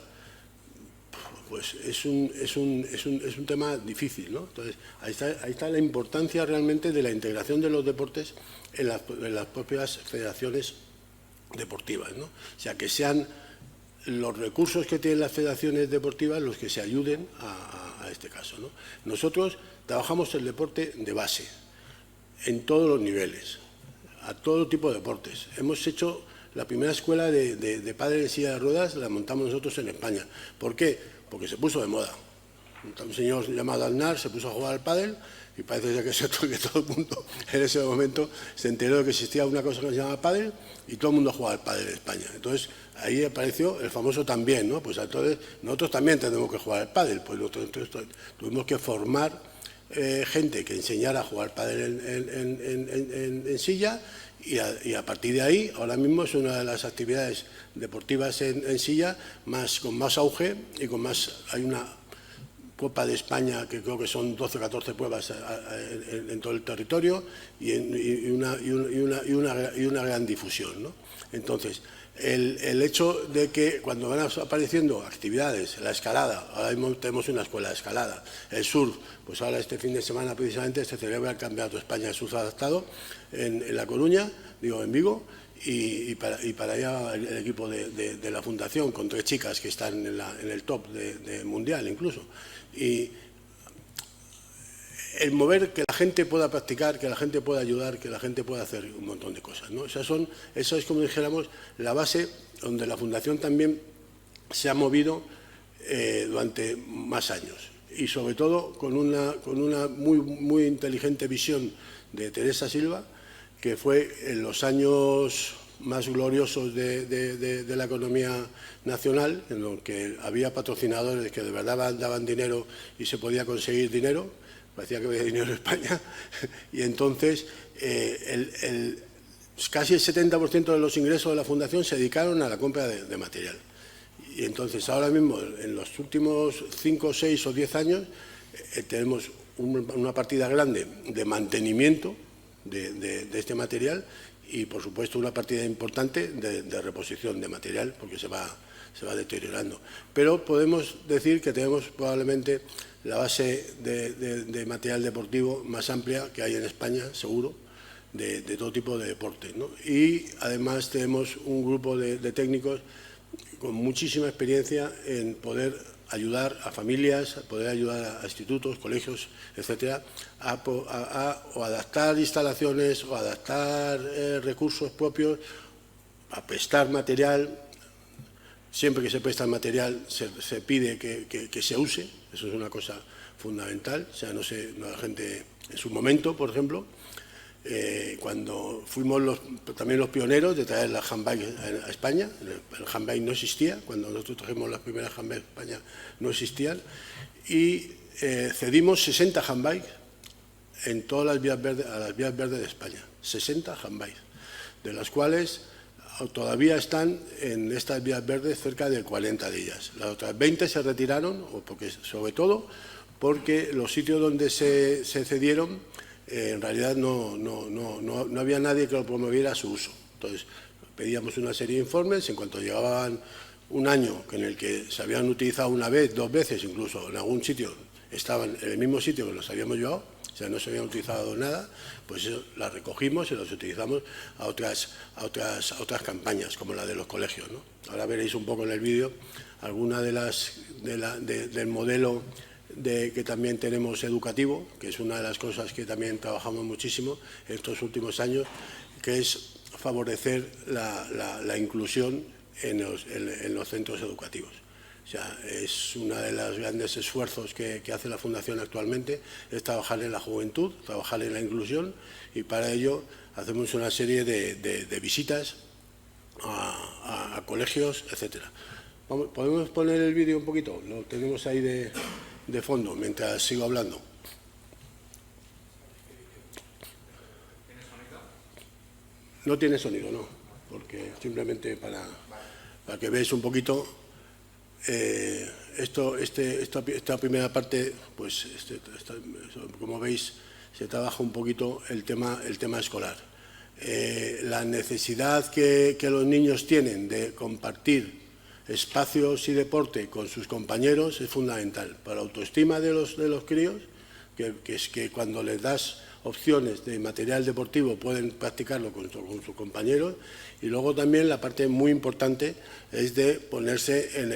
Pues es un tema difícil, ¿no? Entonces, ahí está la importancia realmente de la integración de los deportes en las propias federaciones deportivas, ¿no? O sea, que sean los recursos que tienen las federaciones deportivas los que se ayuden a este caso, ¿no? Nosotros trabajamos el deporte de base, en todos los niveles, a todo tipo de deportes. Hemos hecho la primera escuela de padres en silla de ruedas, la montamos nosotros en España. ¿Por qué? Porque se puso de moda. Un señor llamado Aznar se puso a jugar al pádel y parece ser que todo el mundo en ese momento se enteró de que existía una cosa que se llama pádel y todo el mundo jugaba al pádel en España. Entonces, ahí apareció el famoso también, ¿no? Pues entonces, nosotros también tenemos que jugar al pádel. Pues nosotros tuvimos que formar gente que enseñara a jugar pádel en silla y a partir de ahí, ahora mismo es una de las actividades deportivas en silla con más auge y con más... Hay una Copa de España que creo que son 12 o 14 pruebas en todo el territorio y una gran difusión, ¿no? Entonces, el hecho de que cuando van apareciendo actividades, la escalada, ahora mismo tenemos una escuela de escalada, el surf, pues ahora este fin de semana precisamente se celebra el Campeonato de España de Surf Adaptado en La Coruña, en Vigo, y para allá el equipo de la Fundación, con 3 chicas que están en el top de mundial incluso. Y el mover, que la gente pueda practicar, que la gente pueda ayudar, que la gente pueda hacer un montón de cosas, ¿no? Eso es, como dijéramos, la base donde la Fundación también se ha movido durante más años. Y sobre todo con una muy inteligente visión de Teresa Silva, que fue en los años más gloriosos de la economía nacional, en los que había patrocinadores que de verdad daban dinero y se podía conseguir dinero, parecía que había dinero en España, y entonces casi el 70% de los ingresos de la Fundación se dedicaron a la compra de material. Y entonces ahora mismo, en los últimos 5, 6 o 10 años, tenemos una partida grande de mantenimiento de este material y, por supuesto, una partida importante de reposición de material, porque se va deteriorando. Pero podemos decir que tenemos probablemente la base de material deportivo más amplia que hay en España, seguro, de todo tipo de deportes, ¿no? Y además tenemos un grupo de técnicos con muchísima experiencia en poder ayudar a familias, poder ayudar a institutos, colegios, etcétera, o adaptar instalaciones o adaptar recursos propios, a prestar material. Siempre que se presta material se pide que se use, eso es una cosa fundamental. O sea, la gente en su momento, por ejemplo, cuando fuimos también los pioneros de traer la handbike a España, el handbike no existía, cuando nosotros trajimos las primeras handbike a España no existían, y cedimos 60 handbikes en todas las vías verdes, a las vías verdes de España, 60 handbys, de las cuales todavía están en estas vías verdes cerca de 40 de ellas. Las otras 20 se retiraron, sobre todo porque los sitios donde se cedieron, en realidad no había nadie que lo promoviera a su uso. Entonces, pedíamos una serie de informes, en cuanto llegaban un año en el que se habían utilizado una vez, 2 veces, incluso en algún sitio, estaban en el mismo sitio que los habíamos llevado, o sea, no se habían utilizado nada, pues eso las recogimos y las utilizamos a otras campañas, como la de los colegios, ¿no? Ahora veréis un poco en el vídeo alguna del modelo que también tenemos educativo, que es una de las cosas que también trabajamos muchísimo en estos últimos años, que es favorecer la inclusión en los centros educativos. O sea, es uno de los grandes esfuerzos que hace la Fundación actualmente, es trabajar en la juventud, trabajar en la inclusión, y para ello hacemos una serie de visitas a colegios, etcétera. ¿Podemos poner el vídeo un poquito? Lo tenemos ahí de fondo, mientras sigo hablando. ¿Tiene sonido? No tiene sonido, no, porque simplemente para que veáis un poquito. Esta primera parte, pues como veis, se trabaja un poquito el tema escolar. La necesidad que los niños tienen de compartir espacios y deporte con sus compañeros es fundamental para la autoestima de los críos, que es que cuando les das opciones de material deportivo pueden practicarlo con sus compañeros, y luego también la parte muy importante es de ponerse en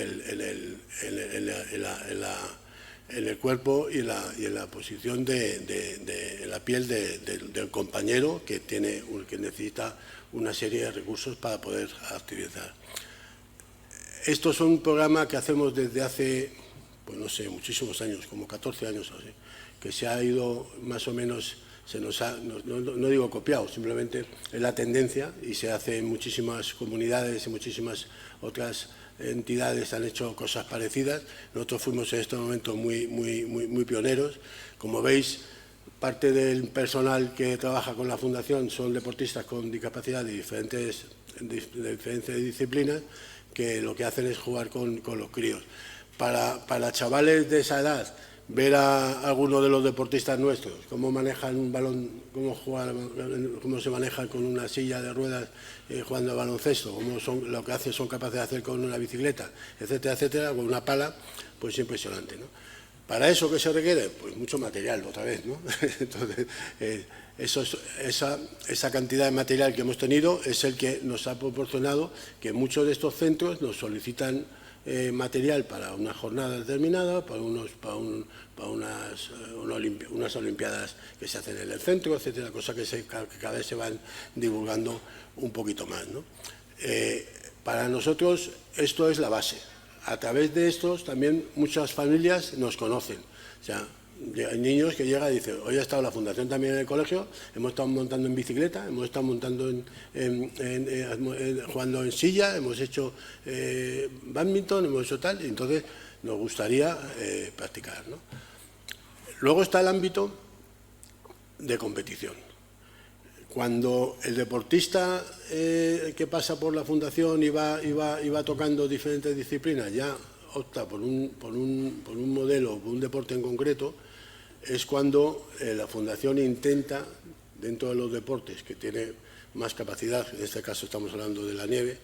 el cuerpo y en la posición en la piel del compañero que necesita una serie de recursos para poder activizar. Estos son un programa que hacemos desde hace, pues no sé, muchísimos años, como 14 años o así, que se ha ido más o menos, no digo copiado, simplemente es la tendencia, y se hace en muchísimas comunidades y muchísimas otras entidades han hecho cosas parecidas. Nosotros fuimos en este momento muy pioneros. Como veis, parte del personal que trabaja con la Fundación son deportistas con discapacidad de diferentes disciplinas, que lo que hacen es jugar con los críos. Para chavales de esa edad, ver a alguno de los deportistas nuestros, cómo manejan un balón, cómo se manejan con una silla de ruedas jugando al baloncesto, lo que son capaces de hacer con una bicicleta, etcétera, etcétera, con una pala, pues es impresionante, ¿no? ¿Para eso qué se requiere? Pues mucho material, otra vez, ¿no? Entonces, esa cantidad de material que hemos tenido es el que nos ha proporcionado que muchos de estos centros nos solicitan material para una jornada determinada, para unas olimpiadas que se hacen en el centro, etcétera, cosas que cada vez se van divulgando un poquito más, ¿no? Para nosotros esto es la base. A través de estos también muchas familias nos conocen. O sea, hay niños que llegan y dicen: hoy ha estado la Fundación también en el colegio, hemos estado montando en bicicleta, hemos estado montando jugando en silla, hemos hecho bádminton, hemos hecho tal, y entonces nos gustaría practicar, ¿no? Luego está el ámbito de competición. Cuando el deportista que pasa por la Fundación y va tocando diferentes disciplinas ya opta por un modelo, por un deporte en concreto, es cuando la Fundación intenta, dentro de los deportes que tiene más capacidad, en este caso estamos hablando de la nieve,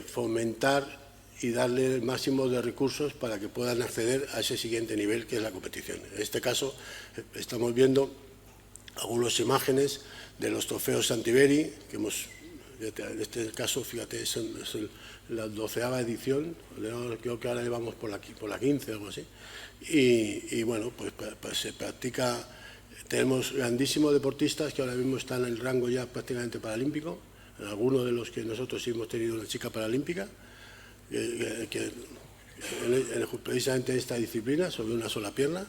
fomentar y darle el máximo de recursos para que puedan acceder a ese siguiente nivel, que es la competición. En este caso estamos viendo algunas imágenes de los trofeos Santiberi, que en este caso, fíjate, es la 12ª edición, creo que ahora llevamos por la 15 o algo así, y bueno, pues se practica. Tenemos grandísimos deportistas que ahora mismo están en el rango ya prácticamente paralímpico, en algunos de los que nosotros hemos tenido una chica paralímpica, precisamente en esta disciplina, sobre una sola pierna.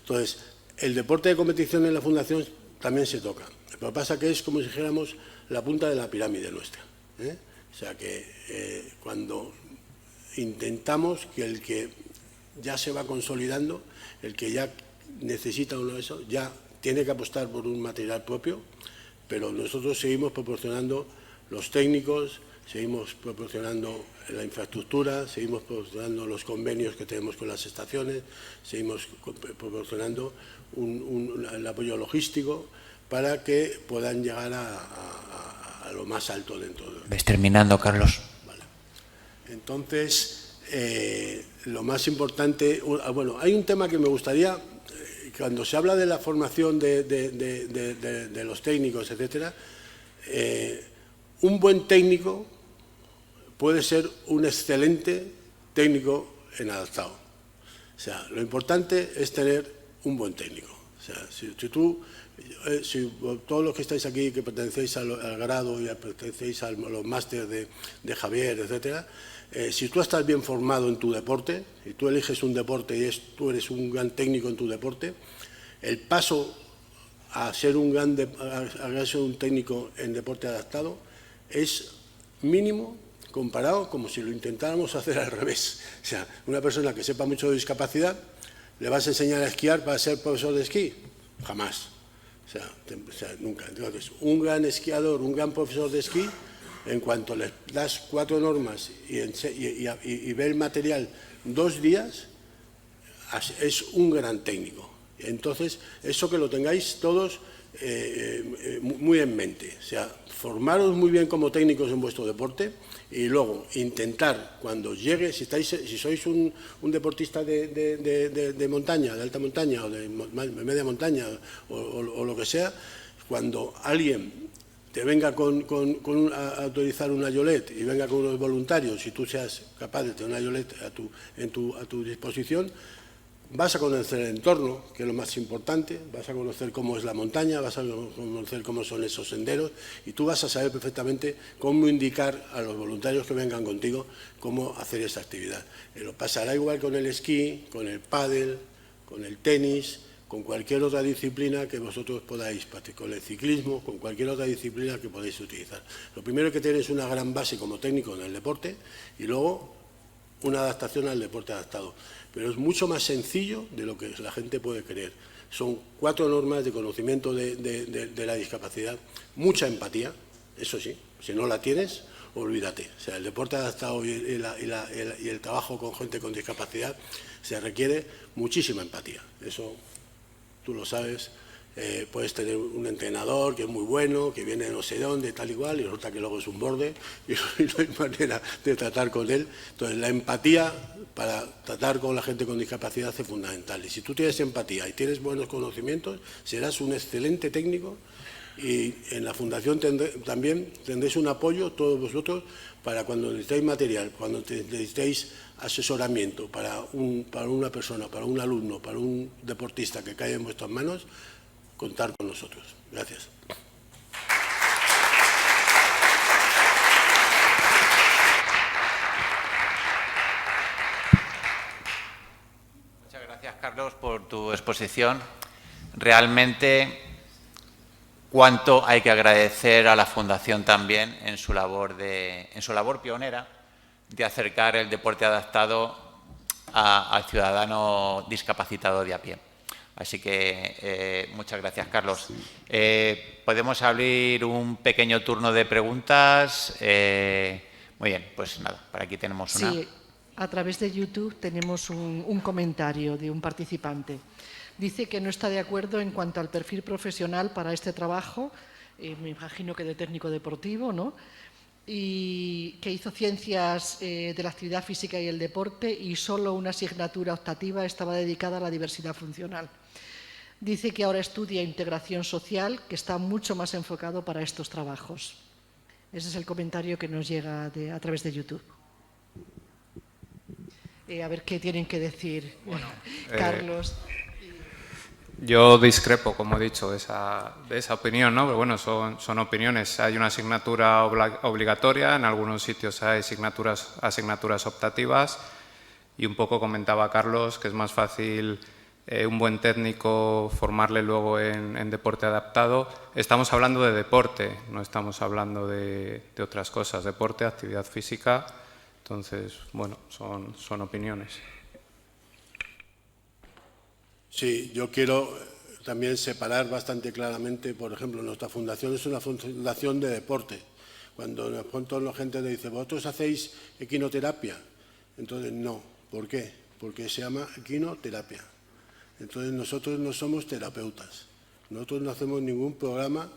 Entonces, el deporte de competición en la Fundación también se toca. Lo que pasa que es como si dijéramos la punta de la pirámide nuestra, ¿eh? O sea que cuando intentamos que el que ya se va consolidando, el que ya necesita uno de eso, ya tiene que apostar por un material propio, pero nosotros seguimos proporcionando los técnicos, seguimos proporcionando la infraestructura, seguimos proporcionando los convenios que tenemos con las estaciones, seguimos proporcionando el apoyo logístico para que puedan llegar a lo más alto dentro de... ¿Ves terminando, Carlos? Vale. Entonces, lo más importante... Bueno, hay un tema que me gustaría... Cuando se habla de la formación de los técnicos, etcétera, un buen técnico puede ser un excelente técnico en adaptado. O sea, lo importante es tener un buen técnico. O sea, si todos los que estáis aquí, que pertenecéis al grado y pertenecéis a los másteres de Javier, etcétera, si tú estás bien formado en tu deporte, si tú eliges un deporte y tú eres un gran técnico en tu deporte, el paso a ser un técnico en deporte adaptado es mínimo comparado como si lo intentáramos hacer al revés. O sea, una persona que sepa mucho de discapacidad, ¿le vas a enseñar a esquiar para ser profesor de esquí? Jamás. O sea, nunca. Entonces, un gran esquiador, un gran profesor de esquí, en cuanto le das 4 normas y ve el material 2 días, es un gran técnico. Entonces, eso que lo tengáis todos muy en mente. O sea, formaros muy bien como técnicos en vuestro deporte y luego intentar, cuando llegue, si sois un deportista de montaña, de alta montaña o de media montaña o lo que sea, cuando alguien te venga a autorizar una yolet y venga con unos voluntarios y tú seas capaz de tener una yolet a tu disposición, vas a conocer el entorno, que es lo más importante, vas a conocer cómo es la montaña, vas a conocer cómo son esos senderos y tú vas a saber perfectamente cómo indicar a los voluntarios que vengan contigo cómo hacer esa actividad. Lo pasará igual con el esquí, con el pádel, con el tenis, con cualquier otra disciplina que vosotros podáis practicar, con el ciclismo, con cualquier otra disciplina que podáis utilizar. Lo primero que tenéis es una gran base como técnico en el deporte y luego una adaptación al deporte adaptado. Pero es mucho más sencillo de lo que la gente puede creer. Son 4 normas de conocimiento de la discapacidad, mucha empatía, eso sí, si no la tienes, olvídate. O sea, el deporte adaptado y el trabajo con gente con discapacidad se requiere muchísima empatía. Eso tú lo sabes. Puedes tener un entrenador que es muy bueno, que viene de no sé dónde, tal y cual, y resulta que luego es un borde y no hay manera de tratar con él. Entonces, la empatía para tratar con la gente con discapacidad es fundamental. Y si tú tienes empatía y tienes buenos conocimientos, serás un excelente técnico y en la Fundación también tendréis un apoyo, todos vosotros, para cuando necesitéis material, cuando necesitéis asesoramiento para una persona, para un alumno, para un deportista que caiga en vuestras manos, contar con nosotros. Gracias. Muchas gracias, Carlos, por tu exposición. Realmente, cuánto hay que agradecer a la Fundación también en su labor pionera de acercar el deporte adaptado al ciudadano discapacitado de a pie. Así que muchas gracias, Carlos. Podemos abrir un pequeño turno de preguntas. Muy bien, pues nada, por aquí tenemos una. Sí, a través de YouTube tenemos un comentario de un participante. Dice que no está de acuerdo en cuanto al perfil profesional para este trabajo, me imagino que de técnico deportivo, ¿no? Y que hizo ciencias de la actividad física y el deporte y solo una asignatura optativa estaba dedicada a la diversidad funcional. Dice que ahora estudia integración social, que está mucho más enfocado para estos trabajos. Ese es el comentario que nos llega a través de YouTube. A ver qué tienen que decir, bueno, Carlos. Yo discrepo, como he dicho, de esa opinión, ¿no? Pero bueno, son opiniones. Hay una asignatura obligatoria, en algunos sitios hay asignaturas optativas y un poco comentaba Carlos que es más fácil un buen técnico formarle luego en deporte adaptado. Estamos hablando de deporte, no estamos hablando de otras cosas. Deporte, actividad física, entonces, bueno, son opiniones. Sí, yo quiero también separar bastante claramente, por ejemplo, nuestra fundación es una fundación de deporte. Cuando de pronto la gente le dice, ¿vosotros hacéis equinoterapia? Entonces, no. ¿Por qué? Porque se llama equinoterapia. Entonces, nosotros no somos terapeutas. Nosotros no hacemos ningún programa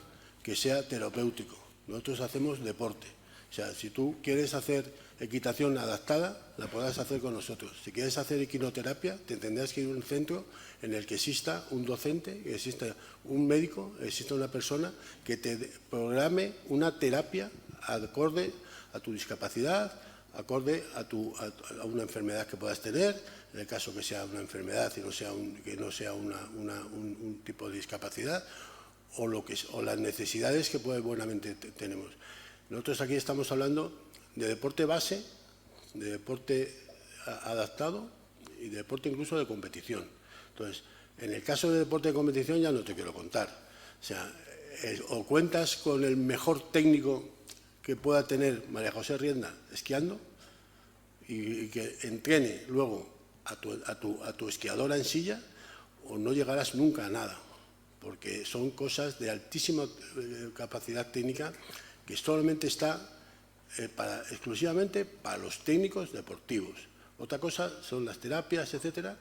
que sea terapéutico. Nosotros hacemos deporte. O sea, si tú quieres hacer equitación adaptada, la podrás hacer con nosotros. Si quieres hacer equinoterapia, te tendrás que ir a un centro en el que exista un docente, que exista un médico, exista una persona que te programe una terapia acorde a tu discapacidad, acorde a una enfermedad que puedas tener, en el caso que sea una enfermedad y que no sea un tipo de discapacidad, o las necesidades que buenamente tenemos. Nosotros aquí estamos hablando de deporte base, de deporte adaptado y de deporte incluso de competición. Entonces, en el caso de deporte de competición ya no te quiero contar. O sea, o cuentas con el mejor técnico que pueda tener María José Rienda esquiando y que entrene luego a tu esquiadora en silla, o no llegarás nunca a nada, porque son cosas de altísima capacidad técnica que solamente está exclusivamente para los técnicos deportivos. Otra cosa son las terapias, etcétera,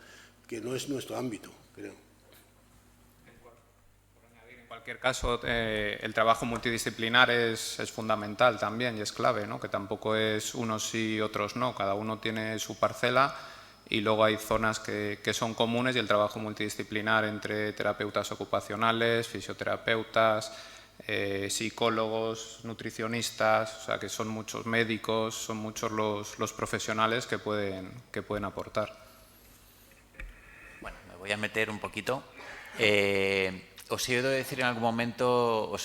que no es nuestro ámbito, creo. En cualquier caso, el trabajo multidisciplinar es fundamental también y es clave, ¿no? Que tampoco es unos sí y otros no, cada uno tiene su parcela y luego hay zonas que son comunes, y el trabajo multidisciplinar entre terapeutas ocupacionales, fisioterapeutas, psicólogos, nutricionistas, o sea que son muchos médicos, son muchos los profesionales que pueden aportar. Bueno, me voy a meter un poquito. Os he oído decir en algún momento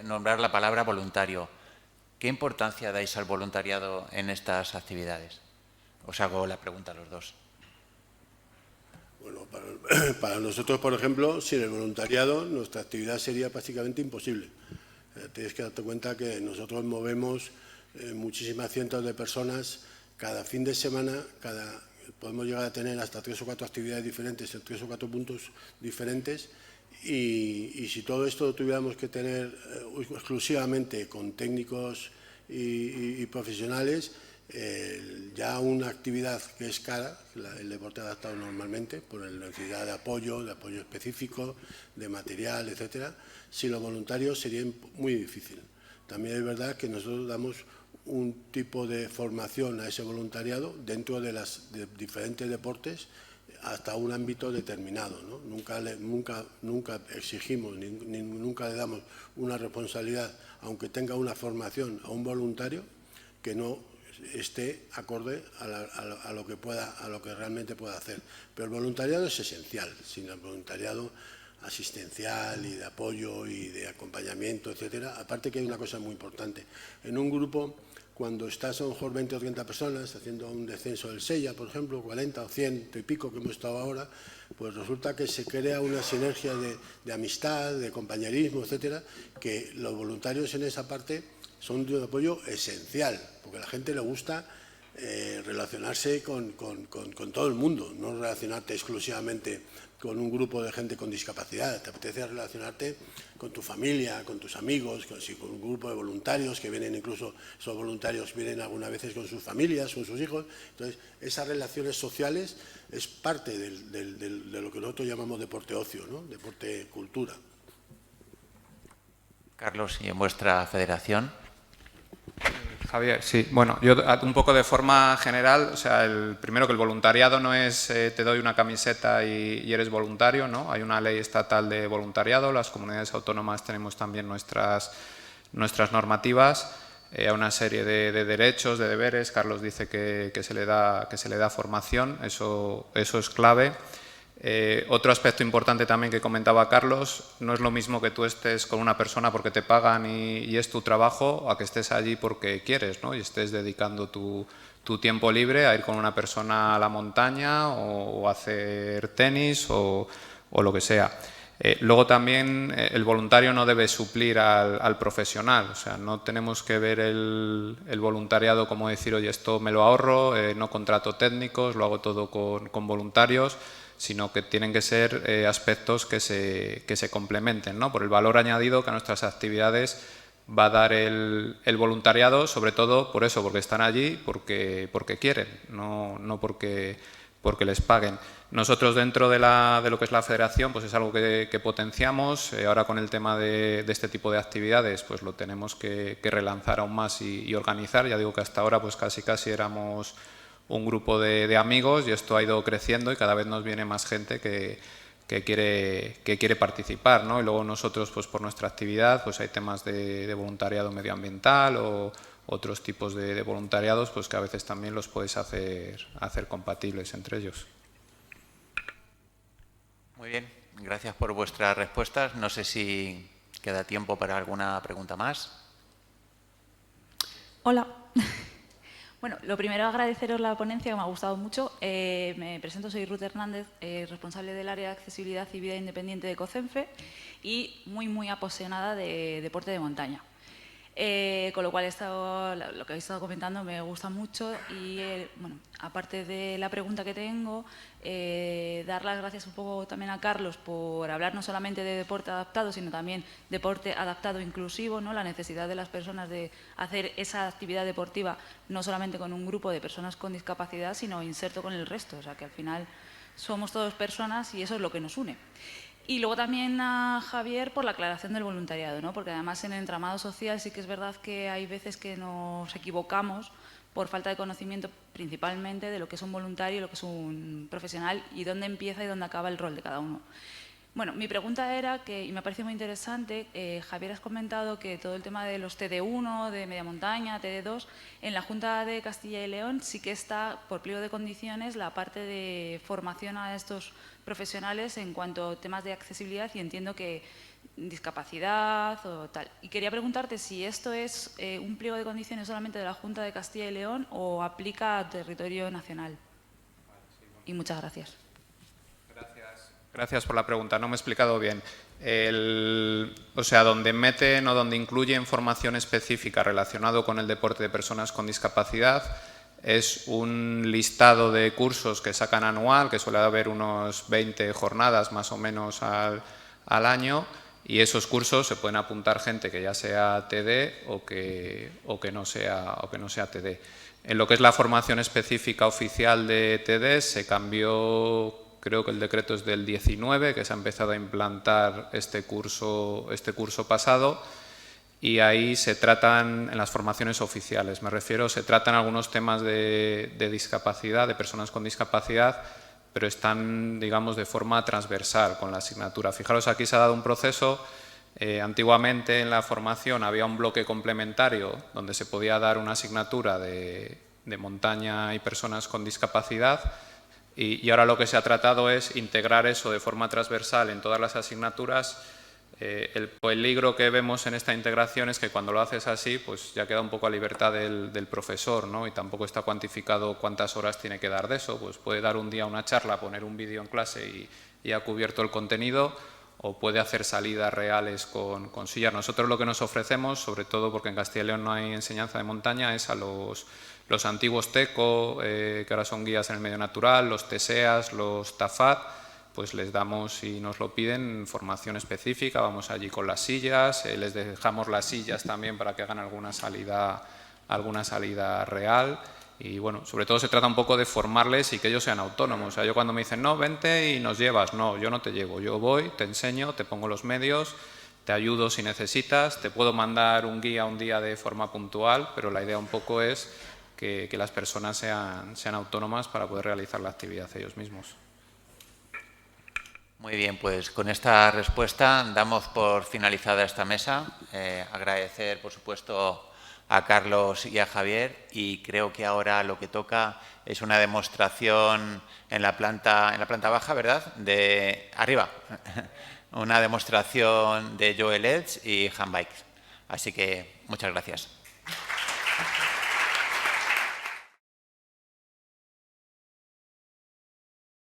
nombrar la palabra voluntario. ¿Qué importancia dais al voluntariado en estas actividades? Os hago la pregunta a los dos. Bueno, para nosotros, por ejemplo, sin el voluntariado, nuestra actividad sería prácticamente imposible. Tienes que darte cuenta que nosotros movemos muchísimas cientos de personas cada fin de semana, podemos llegar a tener hasta 3 o 4 actividades diferentes en 3 o 4 puntos diferentes, y si todo esto lo tuviéramos que tener exclusivamente con técnicos y profesionales, ya una actividad que es cara, el deporte adaptado normalmente, por la necesidad de apoyo específico, de material, etcétera, sin los voluntarios sería muy difícil. También es verdad que nosotros damos un tipo de formación a ese voluntariado dentro de diferentes deportes hasta un ámbito determinado, ¿no? Nunca exigimos, nunca le damos una responsabilidad, aunque tenga una formación, a un voluntario que no esté acorde a lo que realmente pueda hacer. Pero el voluntariado es esencial. Sin el voluntariado asistencial y de apoyo y de acompañamiento, etcétera, aparte que hay una cosa muy importante. En un grupo, cuando estás a lo mejor 20 o 30 personas haciendo un descenso del Sella, por ejemplo, 40 o 100 y pico que hemos estado ahora, pues resulta que se crea una sinergia de amistad, de compañerismo, etcétera, que los voluntarios en esa parte son de un apoyo esencial, porque a la gente le gusta relacionarse con todo el mundo, no relacionarte exclusivamente con un grupo de gente con discapacidad. Te apetece relacionarte con tu familia, con tus amigos, con un grupo de voluntarios que vienen, incluso esos voluntarios vienen algunas veces con sus familias, con sus hijos. Entonces, esas relaciones sociales es parte de lo que nosotros llamamos deporte ocio, ¿no? Deporte cultura. Carlos, ¿y en vuestra federación? Javier, sí. Bueno, yo un poco de forma general, o sea, primero que el voluntariado no es te doy una camiseta y eres voluntario, ¿no? Hay una ley estatal de voluntariado, las comunidades autónomas tenemos también nuestras normativas, hay una serie de derechos, de deberes. Carlos dice que se le da formación, eso es clave. Otro aspecto importante también que comentaba Carlos, no es lo mismo que tú estés con una persona porque te pagan y es tu trabajo, a que estés allí porque quieres, ¿no? Y estés dedicando tu tiempo libre a ir con una persona a la montaña o a hacer tenis o lo que sea. Luego también el voluntario no debe suplir al profesional, o sea, no tenemos que ver el voluntariado como decir, oye, esto me lo ahorro, no contrato técnicos, lo hago todo con voluntarios, sino que tienen que ser aspectos que se complementen, ¿no? Por el valor añadido que a nuestras actividades va a dar el voluntariado, sobre todo por eso, porque están allí, porque quieren, no porque les paguen. Nosotros dentro de lo que es la federación, pues es algo que potenciamos. Ahora con el tema de este tipo de actividades, pues lo tenemos que relanzar aún más y organizar. Ya digo que hasta ahora pues casi éramos un grupo de amigos y esto ha ido creciendo y cada vez nos viene más gente que quiere participar, ¿no? Y luego nosotros, pues por nuestra actividad, pues hay temas de voluntariado medioambiental o otros tipos de voluntariados, pues que a veces también los puedes hacer compatibles entre ellos. Muy bien, gracias por vuestras respuestas. No sé si queda tiempo para alguna pregunta más. Hola. Bueno, lo primero agradeceros la ponencia, que me ha gustado mucho. Me presento, soy Ruth Hernández, responsable del área de accesibilidad y vida independiente de COCENFE y muy apasionada de deporte de montaña. Con lo cual lo que habéis estado comentando me gusta mucho y, bueno, aparte de la pregunta que tengo, dar las gracias un poco también a Carlos por hablar no solamente de deporte adaptado, sino también deporte adaptado inclusivo, ¿no? La necesidad de las personas de hacer esa actividad deportiva no solamente con un grupo de personas con discapacidad, sino inserto con el resto, o sea que al final somos todos personas y eso es lo que nos une. Y luego también a Javier por la aclaración del voluntariado, ¿no? Porque además en el entramado social sí que es verdad que hay veces que nos equivocamos por falta de conocimiento principalmente de lo que es un voluntario, lo que es un profesional y dónde empieza y dónde acaba el rol de cada uno. Bueno, mi pregunta era, y me parece muy interesante, Javier, has comentado que todo el tema de los TD1, de media montaña, TD2, en la Junta de Castilla y León sí que está, por pliego de condiciones, la parte de formación a estos profesionales en cuanto a temas de accesibilidad y entiendo que discapacidad o tal. Y quería preguntarte si esto es un pliego de condiciones solamente de la Junta de Castilla y León o aplica a territorio nacional. Y muchas gracias. Gracias por la pregunta, no me he explicado bien. O sea, donde meten o donde incluyen formación específica relacionado con el deporte de personas con discapacidad es un listado de cursos que sacan anual, que suele haber unos 20 jornadas más o menos al año, y esos cursos se pueden apuntar gente que ya sea TD o que no sea TD. En lo que es la formación específica oficial de TD se cambió. Creo que el decreto es del 19, que se ha empezado a implantar este curso pasado, y ahí se tratan, en las formaciones oficiales, me refiero, se tratan algunos temas de discapacidad, de personas con discapacidad, pero están, digamos, de forma transversal con la asignatura. Fijaros, aquí se ha dado un proceso. Antiguamente en la formación había un bloque complementario donde se podía dar una asignatura de montaña y personas con discapacidad. Y ahora lo que se ha tratado es integrar eso de forma transversal en todas las asignaturas. El peligro que vemos en esta integración es que cuando lo haces así, pues ya queda un poco a libertad del profesor, ¿no? Y tampoco está cuantificado cuántas horas tiene que dar de eso. Pues puede dar un día una charla, poner un vídeo en clase y ha cubierto el contenido, o puede hacer salidas reales con sillas. Nosotros lo que nos ofrecemos, sobre todo porque en Castilla y León no hay enseñanza de montaña, es a los antiguos TECO, que ahora son guías en el medio natural, los TESEAS, los TAFAD, pues les damos, si nos lo piden, formación específica, vamos allí con las sillas, les dejamos las sillas también para que hagan alguna salida real. Y bueno, sobre todo se trata un poco de formarles y que ellos sean autónomos. O sea, yo cuando me dicen, no, vente y nos llevas, no, yo no te llevo, yo voy, te enseño, te pongo los medios, te ayudo si necesitas, te puedo mandar un guía un día de forma puntual, pero la idea un poco es que las personas sean autónomas para poder realizar la actividad ellos mismos. Muy bien, pues con esta respuesta damos por finalizada esta mesa. Agradecer, por supuesto, a Carlos y a Javier, y creo que ahora lo que toca es una demostración en la planta baja, ¿verdad? De arriba, una demostración de Joel Edge y handbikes. Así que muchas gracias.